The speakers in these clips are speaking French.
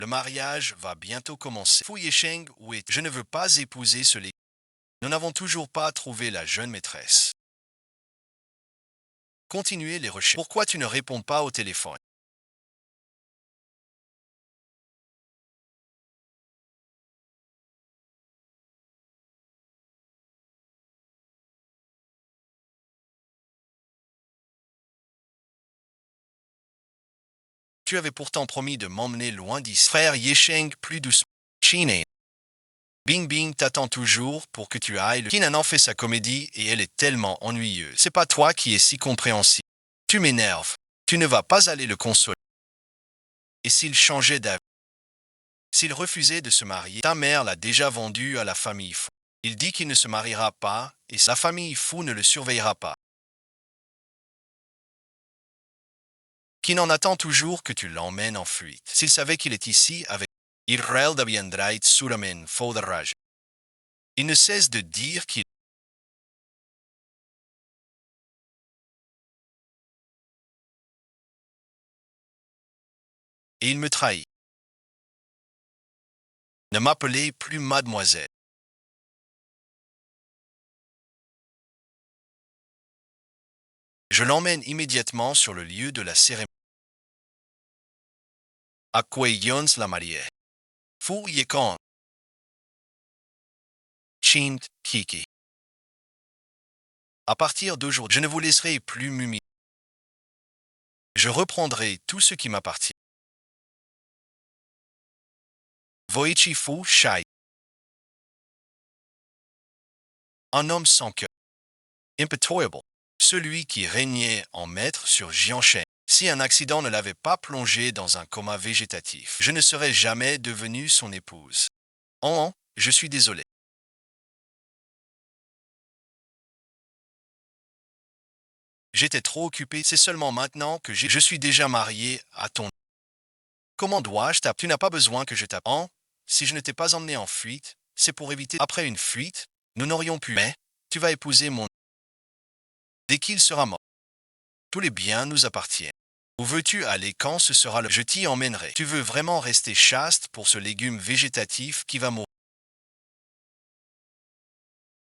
Le mariage va bientôt commencer. Fu Yesheng, où est? Je ne veux pas épouser ce légume. Nous n'avons toujours pas trouvé la jeune maîtresse. Continuez les recherches. Pourquoi tu ne réponds pas au téléphone? Tu avais pourtant promis de m'emmener loin d'ici. Frère Yesheng, plus doucement. Chine. Bing Bing t'attend toujours pour que tu ailles. Kinan en fait sa comédie et elle est tellement ennuyeuse. C'est pas toi qui es si compréhensif. Tu m'énerves. Tu ne vas pas aller le consoler. Et s'il changeait d'avis? S'il refusait de se marier, ta mère l'a déjà vendu à la famille Fou. Il dit qu'il ne se mariera pas et la famille Fou ne le surveillera pas. Qui n'en attend toujours que tu l'emmènes en fuite. S'il savait qu'il est ici avec Israël deviendrait suramen Faudaraj. Il ne cesse de dire qu'il et il me trahit. Ne m'appelez plus mademoiselle. Je l'emmène immédiatement sur le lieu de la cérémonie. À quoi Yons la mariée. Fu Yekon. Chint Kiki. À partir d'aujourd'hui, je ne vous laisserai plus m'humilier. Je reprendrai tout ce qui m'appartient. Voichi Fu Shai. Un homme sans cœur. Impitoyable. Celui qui régnait en maître sur Jianshen. Si un accident ne l'avait pas plongé dans un coma végétatif, je ne serais jamais devenue son épouse. Je suis désolé. J'étais trop occupé, c'est seulement maintenant que je suis déjà marié à ton... Comment dois-je t'appeler? Tu n'as pas besoin que je t'appelle. Si je ne t'ai pas emmené en fuite, c'est pour éviter... Après une fuite, nous n'aurions pu... Mais, tu vas épouser mon... Dès qu'il sera mort, tous les biens nous appartiennent. Où veux-tu aller quand ce sera le... Je t'y emmènerai. Tu veux vraiment rester chaste pour ce légume végétatif qui va mourir?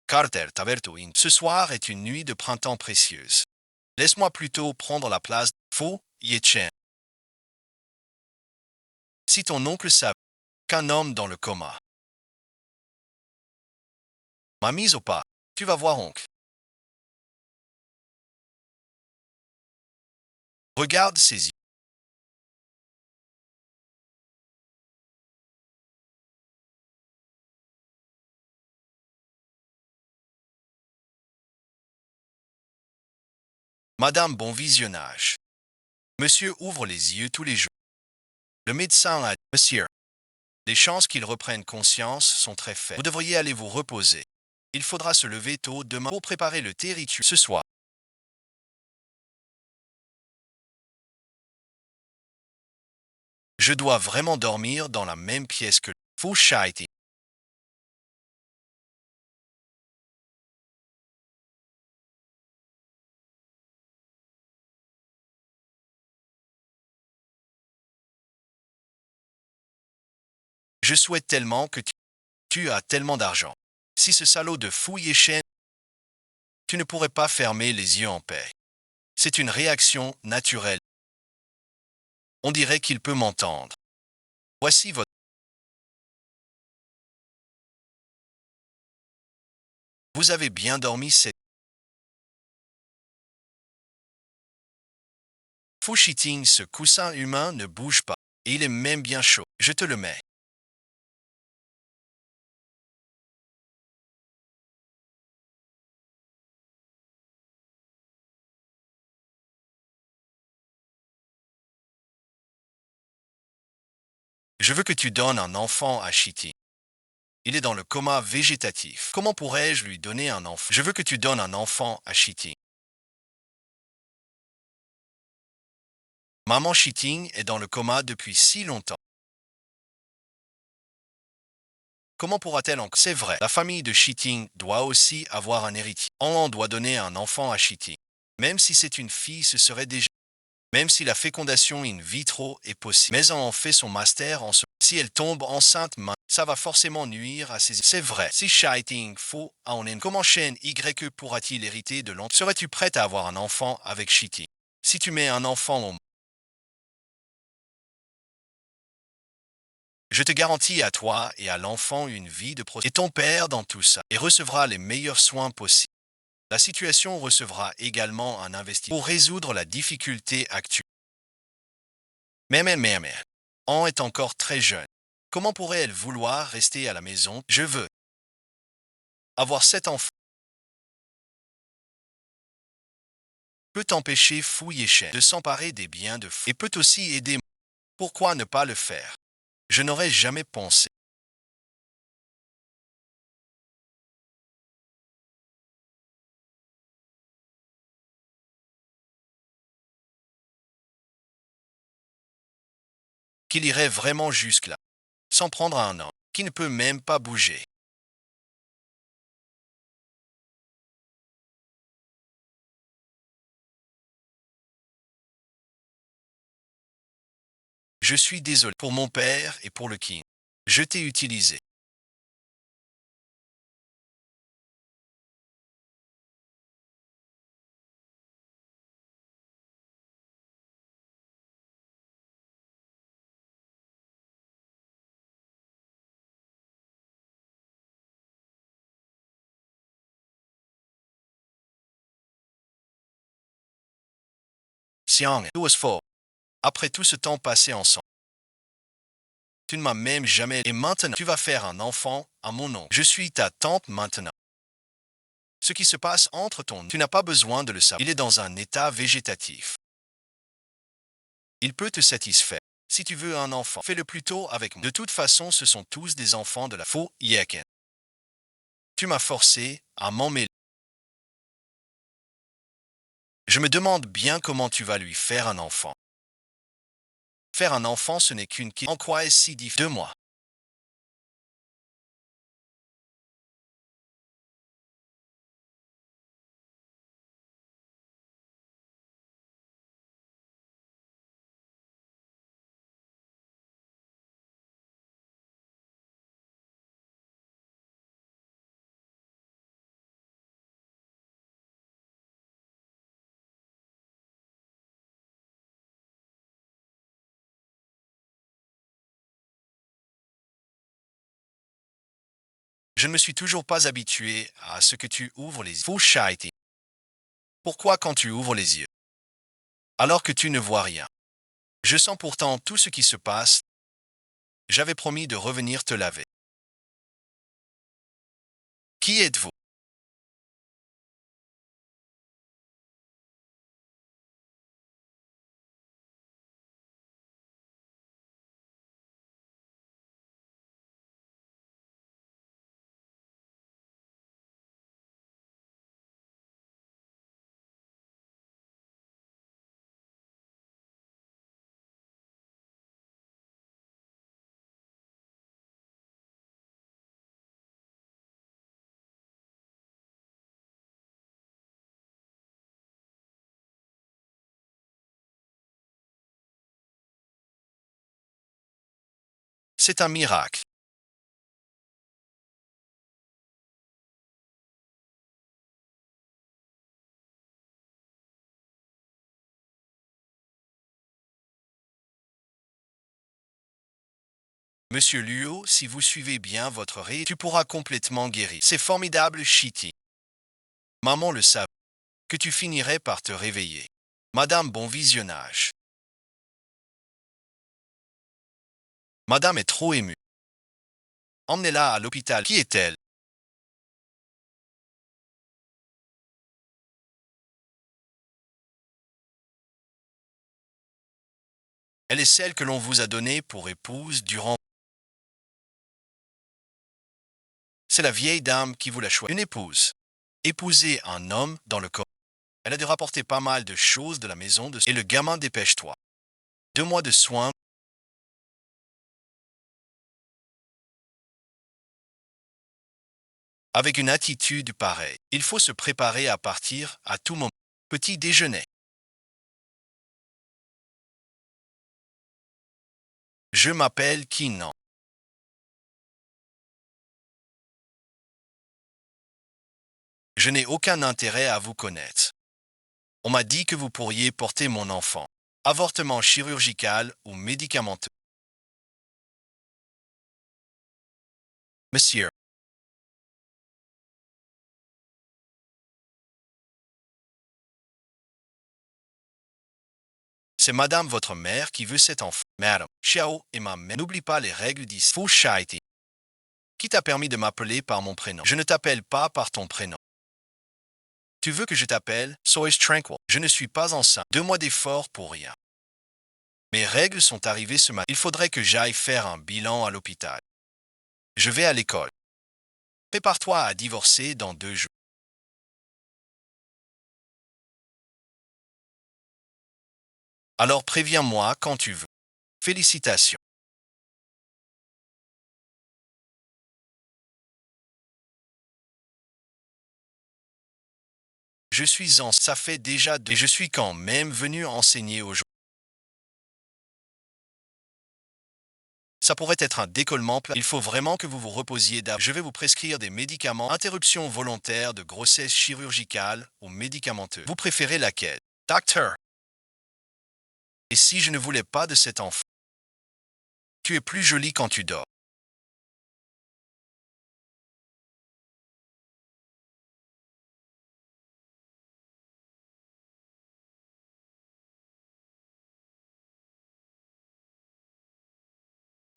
Carter Tavertuin. Ce soir est une nuit de printemps précieuse. Laisse-moi plutôt prendre la place de Faux Yetchen. Si ton oncle savait qu'un homme dans le coma m'a mise au pas, tu vas voir oncle. Regarde ses yeux. Madame, bon visionnage. Monsieur ouvre les yeux tous les jours. Le médecin a dit, Monsieur, les chances qu'il reprenne conscience sont très faibles. Vous devriez aller vous reposer. Il faudra se lever tôt demain pour préparer le thé rituel ce soir. Je dois vraiment dormir dans la même pièce que Fou Shaiti. Je souhaite tellement que tu as tellement d'argent. Si ce salaud de Fou Yeshen, tu ne pourrais pas fermer les yeux en paix. C'est une réaction naturelle. On dirait qu'il peut m'entendre. Voici votre... Vous avez bien dormi cette... Fou Shiting, ce coussin humain ne bouge pas. Et il est même bien chaud. Je te le mets. Je veux que tu donnes un enfant à Shiting. Il est dans le coma végétatif. Comment pourrais-je lui donner un enfant? Je veux que tu donnes un enfant à Shiting. Maman Shiting est dans le coma depuis si longtemps. Comment pourra-t-elle en... C'est vrai, la famille de Shiting doit aussi avoir un héritier. On doit donner un enfant à Shiting. Même si c'est une fille, ce serait déjà... Même si la fécondation in vitro est possible. Mais on en fait son master en ce. Si elle tombe enceinte, ça va forcément nuire à ses. C'est vrai. Si Shiting faux à on est. Comment chaîne YE pourra-t-il hériter de l'enfant? Serais-tu prête à avoir un enfant avec Shitty? Si tu mets un enfant au. Je te garantis à toi et à l'enfant une vie de prospérité. Et ton père dans tout ça. Et recevra les meilleurs soins possibles. La situation recevra également un investissement pour résoudre la difficulté actuelle. Mais, Anne est encore très jeune. Comment pourrait-elle vouloir rester à la maison? Je veux avoir 7 enfants. Peut empêcher Fu Yeshen de s'emparer des biens de Fu et peut aussi aider. Pourquoi ne pas le faire? Je n'aurais jamais pensé qu'il irait vraiment jusque-là, sans prendre un homme qui ne peut même pas bouger. Je suis désolé pour mon père et pour le king. Je t'ai utilisé. Xiang, it was faux. Après tout ce temps passé ensemble, tu ne m'as même jamais. Et maintenant, tu vas faire un enfant à mon nom. Je suis ta tante maintenant. Ce qui se passe entre ton. Tu n'as pas besoin de le savoir. Il est dans un état végétatif. Il peut te satisfaire. Si tu veux un enfant, fais-le plutôt avec moi. De toute façon, ce sont tous des enfants de la faux Yeken. Tu m'as forcé à m'en mêler. Je me demande bien comment tu vas lui faire un enfant. Faire un enfant, ce n'est qu'une question. En quoi est-ce si difficile de moi? Je ne me suis toujours pas habitué à ce que tu ouvres les yeux. Faux Shaiti. Pourquoi quand tu ouvres les yeux? Alors que tu ne vois rien. Je sens pourtant tout ce qui se passe. J'avais promis de revenir te laver. Qui êtes-vous? C'est un miracle. Monsieur Luo, si vous suivez bien votre rythme, tu pourras complètement guérir. C'est formidable, Shitty. Maman le savait, que tu finirais par te réveiller. Madame, bon visionnage. Madame est trop émue. Emmenez-la à l'hôpital. Qui est-elle? Elle est celle que l'on vous a donnée pour épouse durant. C'est la vieille dame qui vous l'a choisi. Une épouse. Épouser un homme dans le corps. Elle a dû rapporter pas mal de choses de la maison de. Et le gamin, dépêche-toi. 2 mois de soins. Avec une attitude pareille, il faut se préparer à partir à tout moment. Petit déjeuner. Je m'appelle Keenan. Je n'ai aucun intérêt à vous connaître. On m'a dit que vous pourriez porter mon enfant. Avortement chirurgical ou médicamenteux. Monsieur, c'est madame votre mère qui veut cet enfant. Madame, Xiao et ma mère. N'oublie pas les règles d'ici. Fu Shaiti. Qui t'a permis de m'appeler par mon prénom? Je ne t'appelle pas par ton prénom. Tu veux que je t'appelle? Sois tranquille. Je ne suis pas enceinte. 2 mois d'efforts pour rien. Mes règles sont arrivées ce matin. Il faudrait que j'aille faire un bilan à l'hôpital. Je vais à l'école. Prépare-toi à divorcer dans 2 jours. Alors préviens-moi quand tu veux. Félicitations. Je suis en... Ça fait déjà 2... Et je suis quand même venu enseigner aux gens. Ça pourrait être un décollement. Il faut vraiment que vous vous reposiez d'abord. Je vais vous prescrire des médicaments. Interruption volontaire de grossesse chirurgicale ou médicamenteux. Vous préférez laquelle? Docteur. Et si je ne voulais pas de cet enfant? Tu es plus jolie quand tu dors.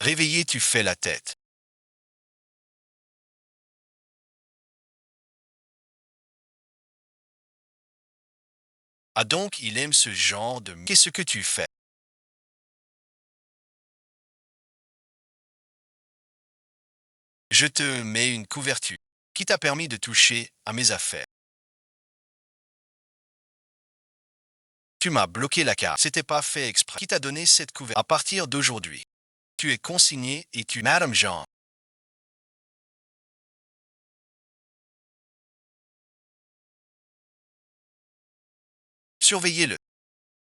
Réveillé, tu fais la tête. Ah donc, il aime ce genre de... Qu'est-ce que tu fais? Je te mets une couverture. Qui t'a permis de toucher à mes affaires? Tu m'as bloqué la carte. C'était pas fait exprès. Qui t'a donné cette couverture? À partir d'aujourd'hui, tu es consigné et tu... Madame Jean, surveillez-le.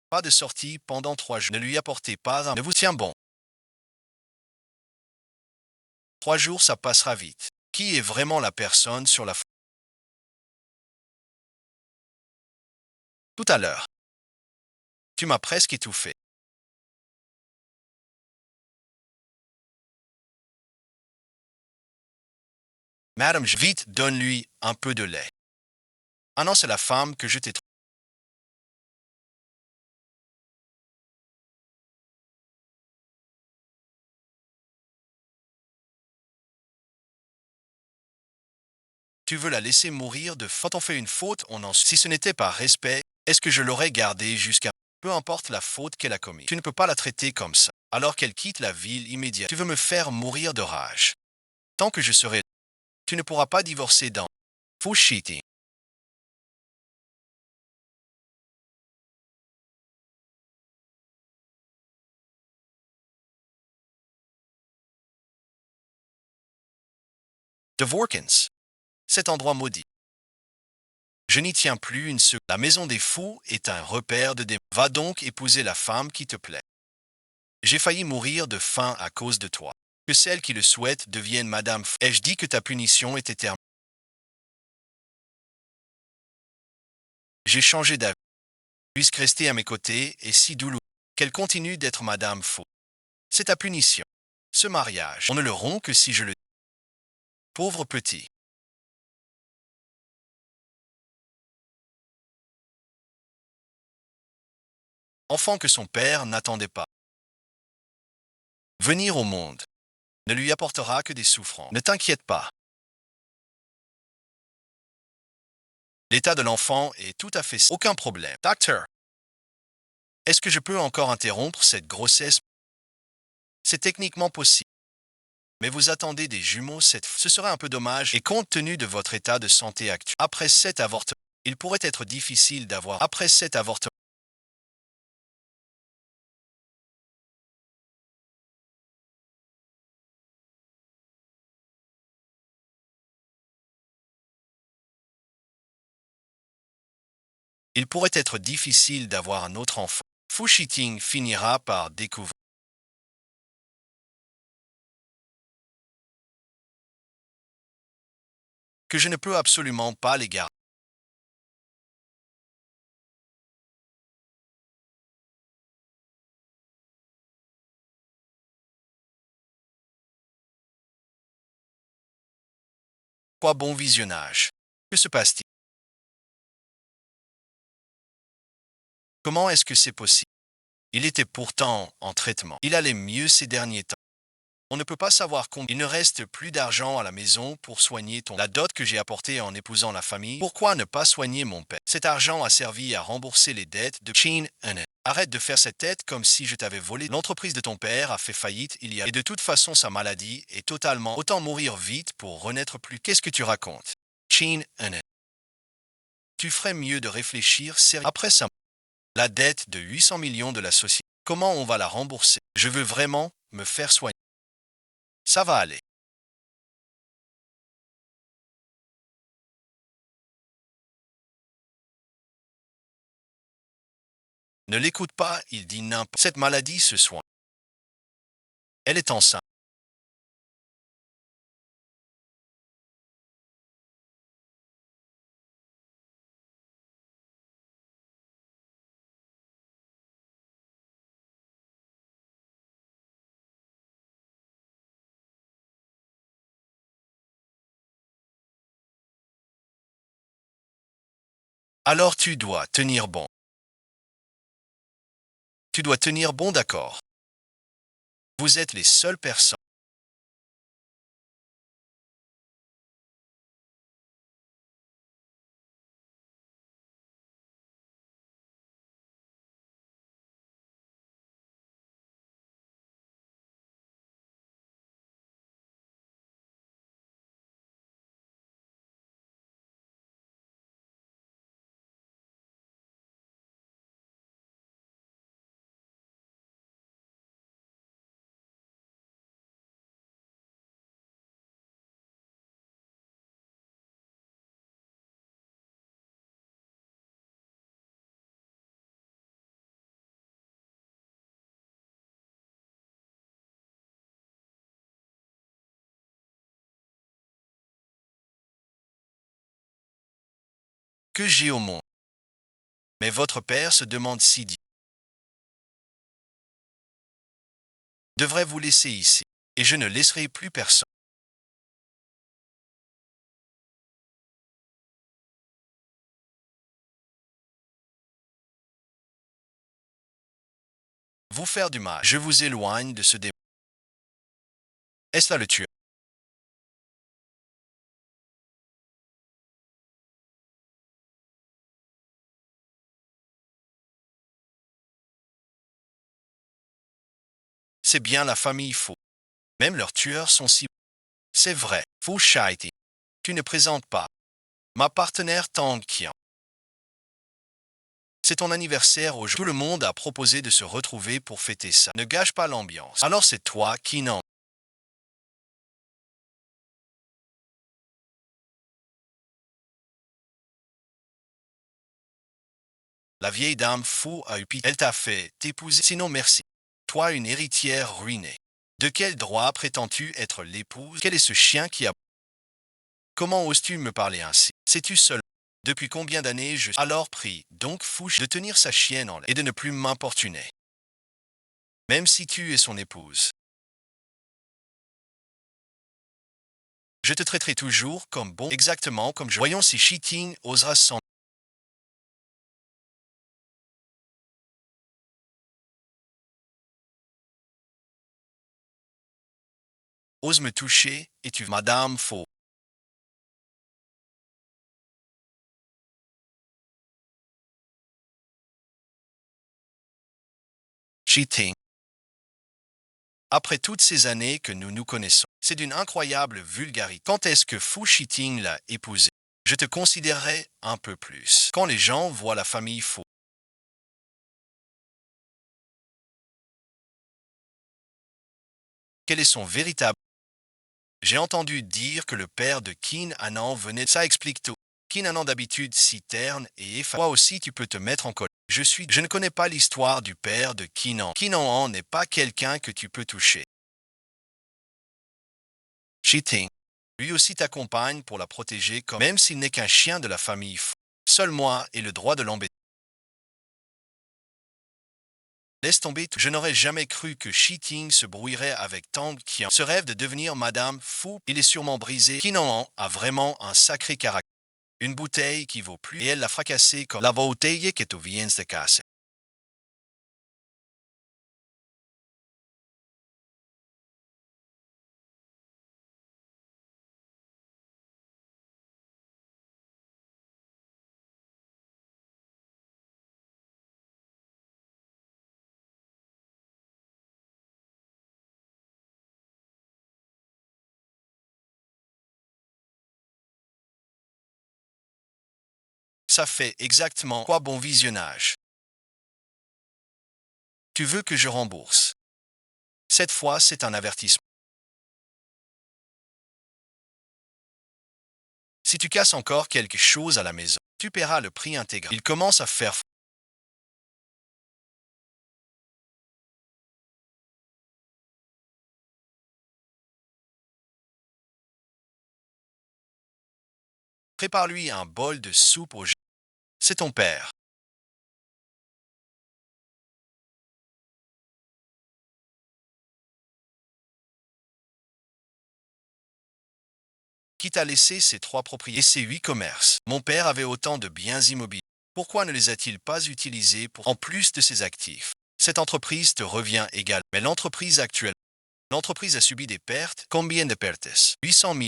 Pas de sortie pendant 3 jours. Ne lui apportez pas un... Ne vous tiens bon. 3 jours, ça passera vite. Qui est vraiment la personne sur la... Tout à l'heure. Tu m'as presque étouffé. Madame, vite, donne-lui un peu de lait. Ah non, c'est la femme que je t'ai... Tu veux la laisser mourir de... Quand on fait une faute, on en... Si ce n'était pas respect, est-ce que je l'aurais gardée jusqu'à... Peu importe la faute qu'elle a commise. Tu ne peux pas la traiter comme ça, alors qu'elle quitte la ville immédiate. Tu veux me faire mourir de rage. Tant que je serai... Tu ne pourras pas divorcer dans... Fushiti. Dworkins. Cet endroit maudit. Je n'y tiens plus une seconde. La maison des fous est un repère de démons. Va donc épouser la femme qui te plaît. J'ai failli mourir de faim à cause de toi. Que celle qui le souhaite devienne Madame F. Ai-je dit que ta punition était terminée? J'ai changé d'avis. Puisque rester à mes côtés est si douloureux qu'elle continue d'être Madame Faux. C'est ta punition. Ce mariage, on ne le rompt que si je le... Pauvre petit. Enfant que son père n'attendait pas. Venir au monde ne lui apportera que des souffrances. Ne t'inquiète pas. L'état de l'enfant est tout à fait... Aucun problème. Docteur, est-ce que je peux encore interrompre cette grossesse? C'est techniquement possible. Mais vous attendez des jumeaux cette... Ce serait un peu dommage et compte tenu de votre état de santé actuel. Après cet avortement, il pourrait être difficile d'avoir... Après cet avortement, il pourrait être difficile d'avoir un autre enfant. Fushiting finira par découvrir. que je ne peux absolument pas les garder. Quoi bon visionnage. Que se passe-t-il? Comment est-ce que c'est possible? Il était pourtant en traitement. Il allait mieux ces derniers temps. On ne peut pas savoir combien. Il ne reste plus d'argent à la maison pour soigner la dot que j'ai apportée en épousant la famille. Pourquoi ne pas soigner mon père? Cet argent a servi à rembourser les dettes de Chin Anen. Arrête de faire cette tête comme si je t'avais volé. L'entreprise de ton père a fait faillite il y a... Et de toute façon, sa maladie est totalement... Autant mourir vite pour renaître plus. Qu'est-ce que tu racontes? Chin Anen. Tu ferais mieux de réfléchir sérieusement. Après ça, la dette de 800 millions de la société. Comment on va la rembourser? Je veux vraiment me faire soigner. Ça va aller. Ne l'écoute pas, il dit n'importe. Cette maladie se soigne. Elle est enceinte. Alors tu dois tenir bon. Tu dois tenir bon, d'accord. Vous êtes les seules personnes. Que j'ai au monde. Mais votre père se demande si dit. Devrais vous laisser ici. Et je ne laisserai plus personne. Vous faire du mal. Je vous éloigne de ce démon. Est-ce là le tueur? C'est bien la famille faux. Même leurs tueurs sont si... C'est vrai. Faux Shaiti. Tu ne présentes pas. Ma partenaire Tang Kian. C'est ton anniversaire aujourd'hui. Tout le monde a proposé de se retrouver pour fêter ça. Ne gâche pas l'ambiance. Alors c'est toi qui n'en... La vieille dame fou a eu pitié. Elle t'a fait t'épouser. Sinon merci. Toi une héritière ruinée. De quel droit prétends-tu être l'épouse? Quel est ce chien qui a... Comment oses-tu me parler ainsi? Sais-tu seul? Depuis combien d'années je... Alors prie donc Fouche de tenir sa chienne en l'air et de ne plus m'importuner. Même si tu es son épouse. Je te traiterai toujours comme bon, exactement comme je... Voyons si Cheating osera s'en... Ose me toucher, et tu... Madame Faux. Cheating. Après toutes ces années que nous nous connaissons, c'est d'une incroyable vulgarité. Quand est-ce que Fu Shiting l'a épousé? Je te considérerais un peu plus. Quand les gens voient la famille Fu, quel est son véritable... J'ai entendu dire que le père de Kin Anan venait... Ça explique tout. Kin Anan d'habitude si terne et effacé. Toi aussi tu peux te mettre en colère. Je ne connais pas l'histoire du père de Kinan. Kinan n'est pas quelqu'un que tu peux toucher. Cheating. Lui aussi t'accompagne pour la protéger même s'il n'est qu'un chien de la famille. Seul moi ai le droit de l'embêter. Laisse tomber tout. Je n'aurais jamais cru que Ting se brouillerait avec Tang Qian. Ce rêve de devenir Madame Fu, il est sûrement brisé. Qinan a vraiment un sacré caractère. Une bouteille qui vaut plus et elle l'a fracassée comme la bouteille que tu viens de casser. Ça fait exactement quoi bon visionnage. Tu veux que je rembourse. Cette fois, c'est un avertissement. Si tu casses encore quelque chose à la maison, tu paieras le prix intégral. Il commence à faire. Prépare-lui un bol de soupe au jus. C'est ton père. Qui t'a laissé ces 3 propriétés et ces 8 commerces. Mon père avait autant de biens immobiliers. Pourquoi ne les a-t-il pas utilisés en plus de ses actifs? Cette entreprise te revient égal. Mais l'entreprise a subi des pertes. Combien de pertes? 800 000.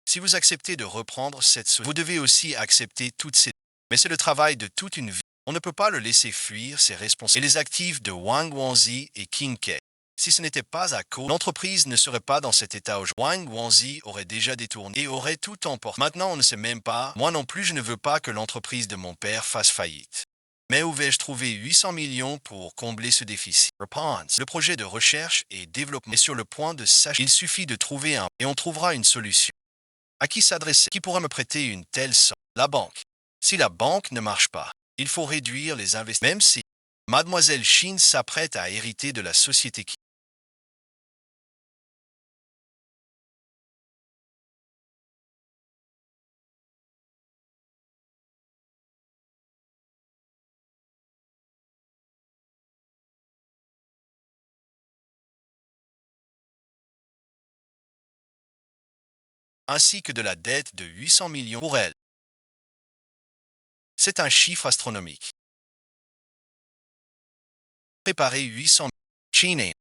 Si vous acceptez de reprendre cette société, vous devez aussi accepter toutes ces. Mais c'est le travail de toute une vie. On ne peut pas le laisser fuir ses responsabilités. Et les actifs de Wang Wanzi et King Ke. Si ce n'était pas à cause, l'entreprise ne serait pas dans cet état aujourd'hui. Wang Wanzi aurait déjà détourné et aurait tout emporté. Maintenant, on ne sait même pas. Moi non plus, je ne veux pas que l'entreprise de mon père fasse faillite. Mais où vais-je trouver 800 millions pour combler ce déficit? Réponse. Le projet de recherche et développement est sur le point de s'achever. Il suffit de trouver et on trouvera une solution. À qui s'adresser? Qui pourra me prêter une telle somme? La banque. Si la banque ne marche pas, il faut réduire les investissements. Même si Mademoiselle Shin s'apprête à hériter de la société qui. Ainsi que de la dette de 800 millions pour elle. C'est un chiffre astronomique. Préparez 800 Chine.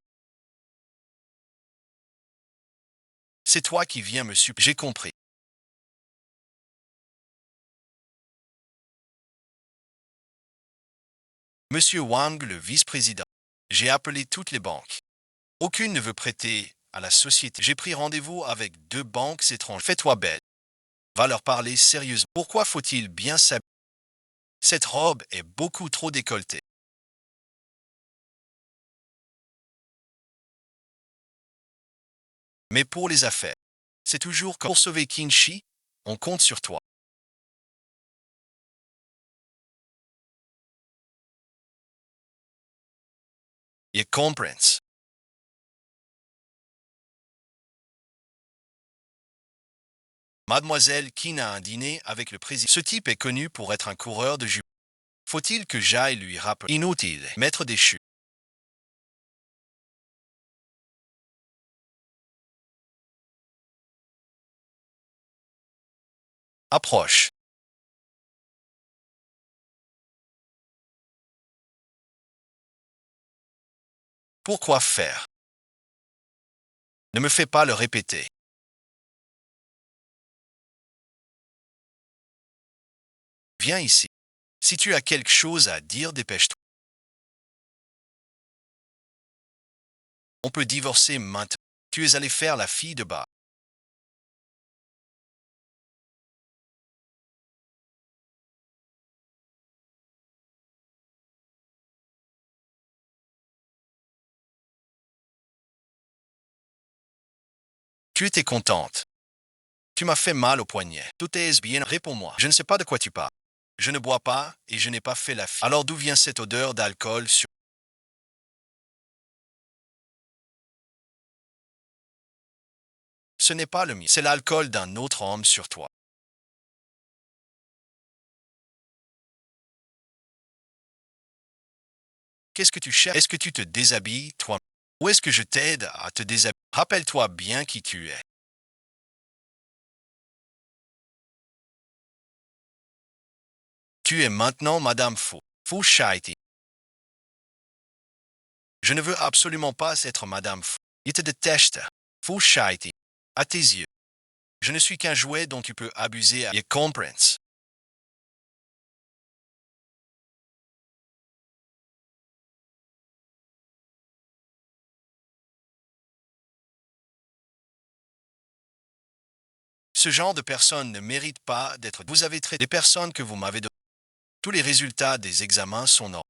C'est toi qui viens me supplier. J'ai compris. Monsieur Wang, le vice-président. J'ai appelé toutes les banques. Aucune ne veut prêter à la société. J'ai pris rendez-vous avec 2 banques étrangères. Fais-toi belle. Va leur parler sérieusement. Pourquoi faut-il bien s'habiller? Cette robe est beaucoup trop décolletée. Mais pour les affaires, c'est toujours comme pour sauver Kinshi, on compte sur toi. Et comprends. Mademoiselle Kin a un dîner avec le président. Ce type est connu pour être un coureur de jupe. Faut-il que j'aille lui rappeler? Inutile. Maître déchu. Approche. Pourquoi faire? Ne me fais pas le répéter. Viens ici. Si tu as quelque chose à dire, dépêche-toi. On peut divorcer maintenant. Tu es allé faire la fille de bas. Tu étais contente. Tu m'as fait mal au poignet. Tout est bien. Réponds-moi. Je ne sais pas de quoi tu parles. Je ne bois pas et je n'ai pas fait la fille. Alors d'où vient cette odeur d'alcool sur. Ce n'est pas le mien. C'est l'alcool d'un autre homme sur toi. Qu'est-ce que tu cherches? Est-ce que tu te déshabilles, toi? Ou est-ce que je t'aide à te déshabiller? Rappelle-toi bien qui tu es. Tu es maintenant Madame Faux. Faux Shaiti. Je ne veux absolument pas être Madame Faux. Il te déteste. Faux Shaiti. À tes yeux. Je ne suis qu'un jouet dont tu peux abuser à... You comprends? Ce genre de personnes ne mérite pas d'être... Vous avez traité des personnes que vous m'avez données. Tous les résultats des examens sont normaux.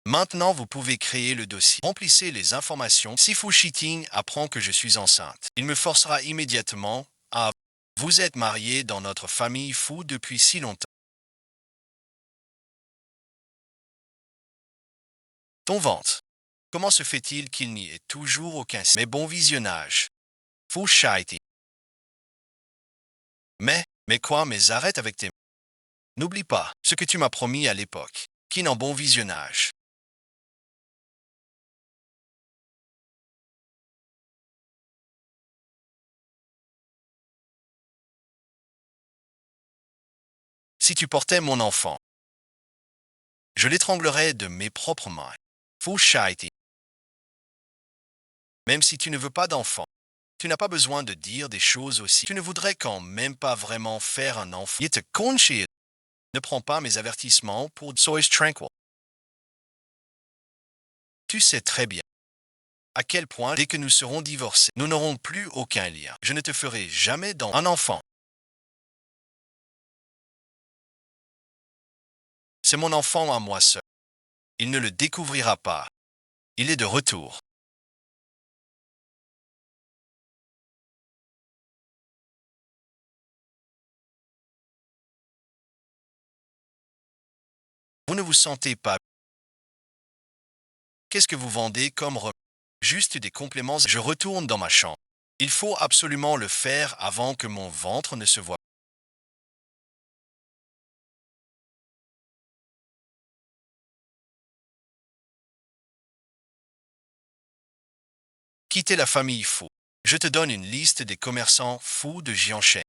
Maintenant, vous pouvez créer le dossier. Remplissez les informations. Si Fu Shiting apprend que je suis enceinte, il me forcera immédiatement à... Vous êtes marié dans notre famille Fu depuis si longtemps. Ton ventre. Comment se fait-il qu'il n'y ait toujours aucun... Mais bon visionnage. Fu Shiting. Mais quoi, mais arrête avec tes... N'oublie pas ce que tu m'as promis à l'époque. Qui n'en bon visionnage. Si tu portais mon enfant, je l'étranglerais de mes propres mains. Fu Shiting. Même si tu ne veux pas d'enfant, tu n'as pas besoin de dire des choses aussi. Tu ne voudrais quand même pas vraiment faire un enfant. Il te conchit. Ne prends pas mes avertissements pour Sois tranquille. Tu sais très bien à quel point, dès que nous serons divorcés, nous n'aurons plus aucun lien. Je ne te ferai jamais dans un enfant. C'est mon enfant à moi seul. Il ne le découvrira pas. Il est de retour. Vous ne vous sentez pas. Qu'est-ce que vous vendez comme remède? Juste des compléments. Je retourne dans ma chambre. Il faut absolument le faire avant que mon ventre ne se voie. Quitter la famille fou. Je te donne une liste des commerçants fous de Jianshen.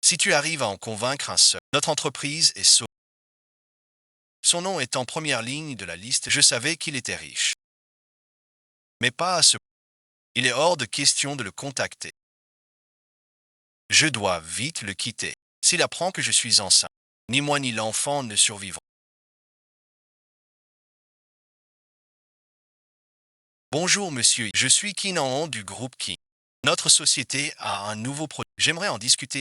Si tu arrives à en convaincre un seul, notre entreprise est sauvée. Son nom est en première ligne de la liste. Je savais qu'il était riche. Mais pas à ce point. Il est hors de question de le contacter. Je dois vite le quitter. S'il apprend que je suis enceinte, ni moi ni l'enfant ne survivront. Bonjour monsieur, je suis Kinan du groupe King. Notre société a un nouveau produit. J'aimerais en discuter.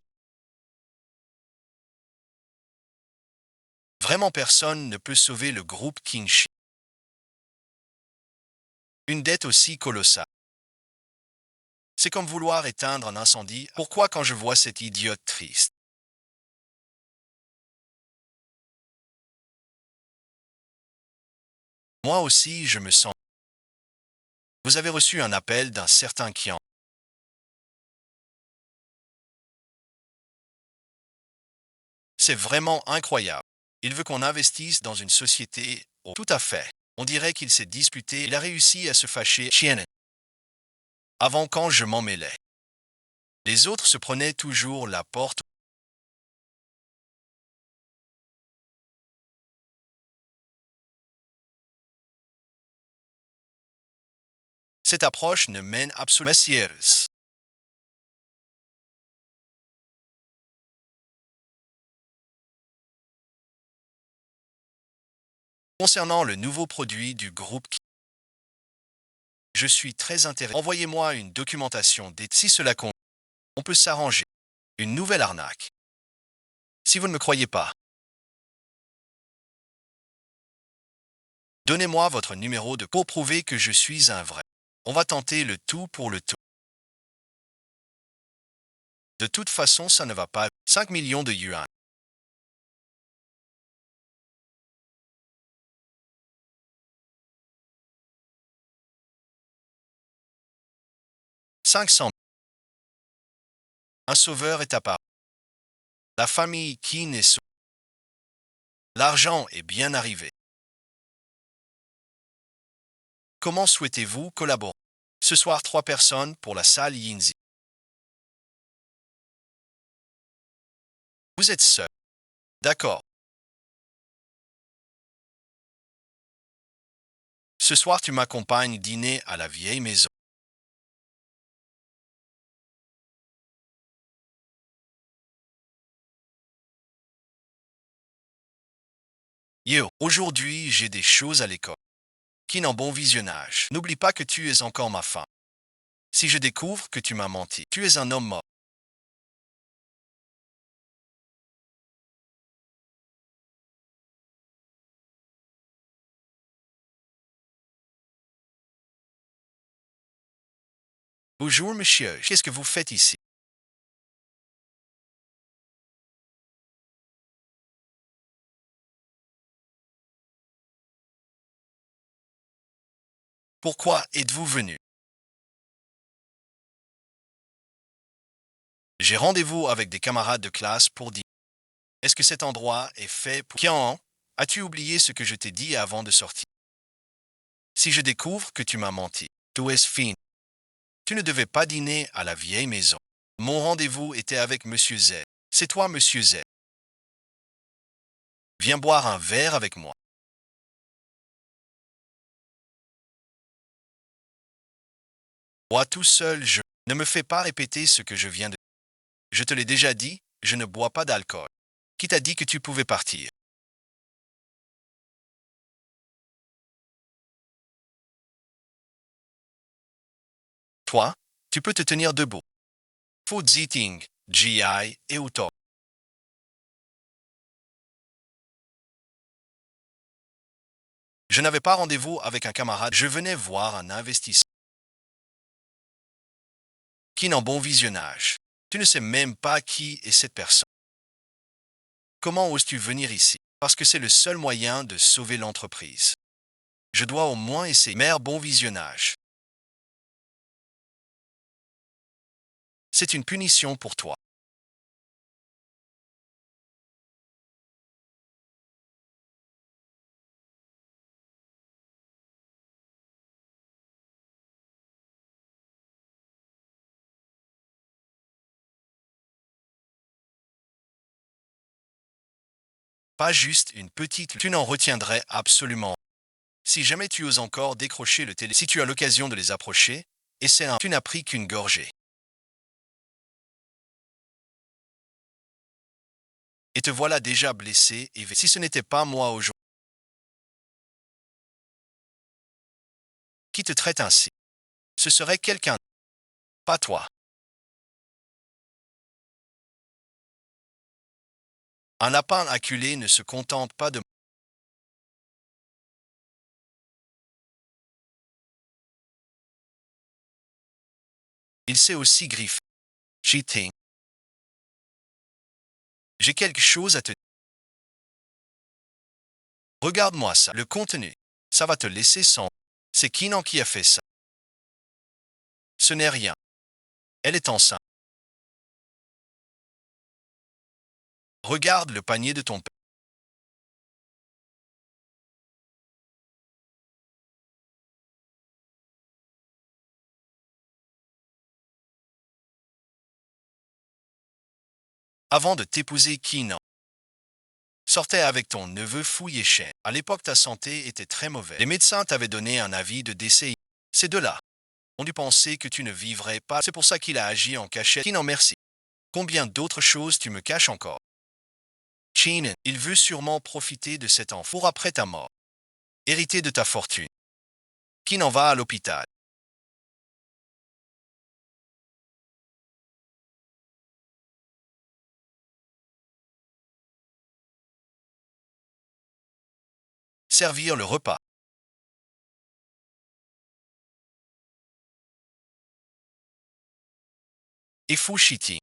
Vraiment personne ne peut sauver le groupe Kingshi. Une dette aussi colossale. C'est comme vouloir éteindre un incendie. Pourquoi quand je vois cet idiote triste? Moi aussi, je me sens. Vous avez reçu un appel d'un certain client. C'est vraiment incroyable. Il veut qu'on investisse dans une société. Oh, tout à fait. On dirait qu'il s'est disputé. Il a réussi à se fâcher. Chien. Avant quand je m'en mêlais. Les autres se prenaient toujours la porte. Cette approche ne mène absolument pas. Messieurs. Concernant le nouveau produit du groupe, je suis très intéressé. Envoyez-moi une documentation si cela compte. On peut s'arranger. Une nouvelle arnaque. Si vous ne me croyez pas, donnez-moi votre numéro de pour prouver que je suis un vrai. On va tenter le tout pour le tout. De toute façon, ça ne va pas. 5 millions de yuan. 500. Un sauveur est apparu. La famille Qin est sauvée. L'argent est bien arrivé. Comment souhaitez-vous collaborer? Ce soir, 3 personnes pour la salle Yinzi. Vous êtes seul. D'accord. Ce soir, tu m'accompagnes dîner à la vieille maison. Yo, aujourd'hui, j'ai des choses à l'école. Kin en bon visionnage. N'oublie pas que tu es encore ma femme. Si je découvre que tu m'as menti, tu es un homme mort. Bonjour, monsieur. Qu'est-ce que vous faites ici? Pourquoi êtes-vous venu? J'ai rendez-vous avec des camarades de classe pour dire. Est-ce que cet endroit est fait pour... Kian, as-tu oublié ce que je t'ai dit avant de sortir? Si je découvre que tu m'as menti, tout est fini. Tu ne devais pas dîner à la vieille maison. Mon rendez-vous était avec Monsieur Z. C'est toi, Monsieur Z. Viens boire un verre avec moi. Bois tout seul, je... Ne me fais pas répéter ce que je viens de... Je te l'ai déjà dit, je ne bois pas d'alcool. Qui t'a dit que tu pouvais partir? Toi, tu peux te tenir debout. Food Eating, GI et Auto. Je n'avais pas rendez-vous avec un camarade, je venais voir un investisseur. Qui n'en bon visionnage. Tu ne sais même pas qui est cette personne. Comment oses-tu venir ici? Parce que c'est le seul moyen de sauver l'entreprise. Je dois au moins essayer. Mère bon visionnage. C'est une punition pour toi. Pas juste une petite. Tu n'en retiendrais absolument. Si jamais tu oses encore décrocher le télé, si tu as l'occasion de les approcher, et c'est un. Tu n'as pris qu'une gorgée. Et te voilà déjà blessé et si ce n'était pas moi aujourd'hui, qui te traite ainsi? Ce serait quelqu'un, pas toi. Un lapin acculé ne se contente pas de... Il sait aussi griffer. Cheating. J'ai quelque chose à te... Regarde-moi ça. Le contenu. Ça va te laisser sans... C'est Kinan qui a fait ça. Ce n'est rien. Elle est enceinte. Regarde le panier de ton père. Avant de t'épouser Kinan. Sortais avec ton neveu fou Yéchen. À l'époque, ta santé était très mauvaise. Les médecins t'avaient donné un avis de décès. Ces deux-là ont dû penser que tu ne vivrais pas. C'est pour ça qu'il a agi en cachette. Kinan, merci. Combien d'autres choses tu me caches encore? Chinen, il veut sûrement profiter de cet enfant pour après ta mort. Hériter de ta fortune. Kinan va à l'hôpital. Servir le repas. Et Fushiti.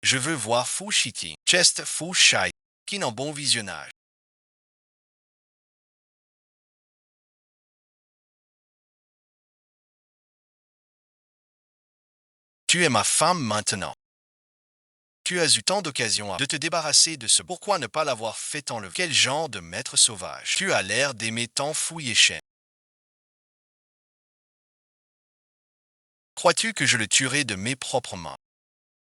Je veux voir Fu Shiti, Chest Fu Shai, Kin en bon visionnage. Tu es ma femme maintenant. Tu as eu tant d'occasions de te débarrasser de ce. Pourquoi ne pas l'avoir fait enlever? Quel genre de maître sauvage? Tu as l'air d'aimer tant Fu Yeshen. Crois-tu que je le tuerai de mes propres mains?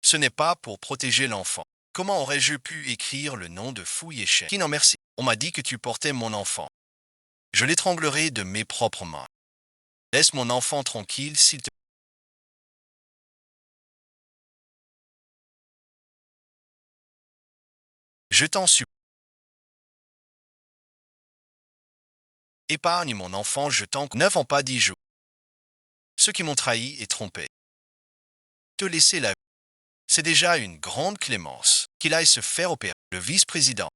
Ce n'est pas pour protéger l'enfant. Comment aurais-je pu écrire le nom de Fu Yeshen? Qui n'en merci? On m'a dit que tu portais mon enfant. Je l'étranglerai de mes propres mains. Laisse mon enfant tranquille, s'il te plaît. Je t'en supplie. Épargne mon enfant, je t'en. 9 ans, pas 10 jours. Ceux qui m'ont trahi et trompé. Te laisser la vie. C'est déjà une grande clémence. Qu'il aille se faire opérer. Le vice-président.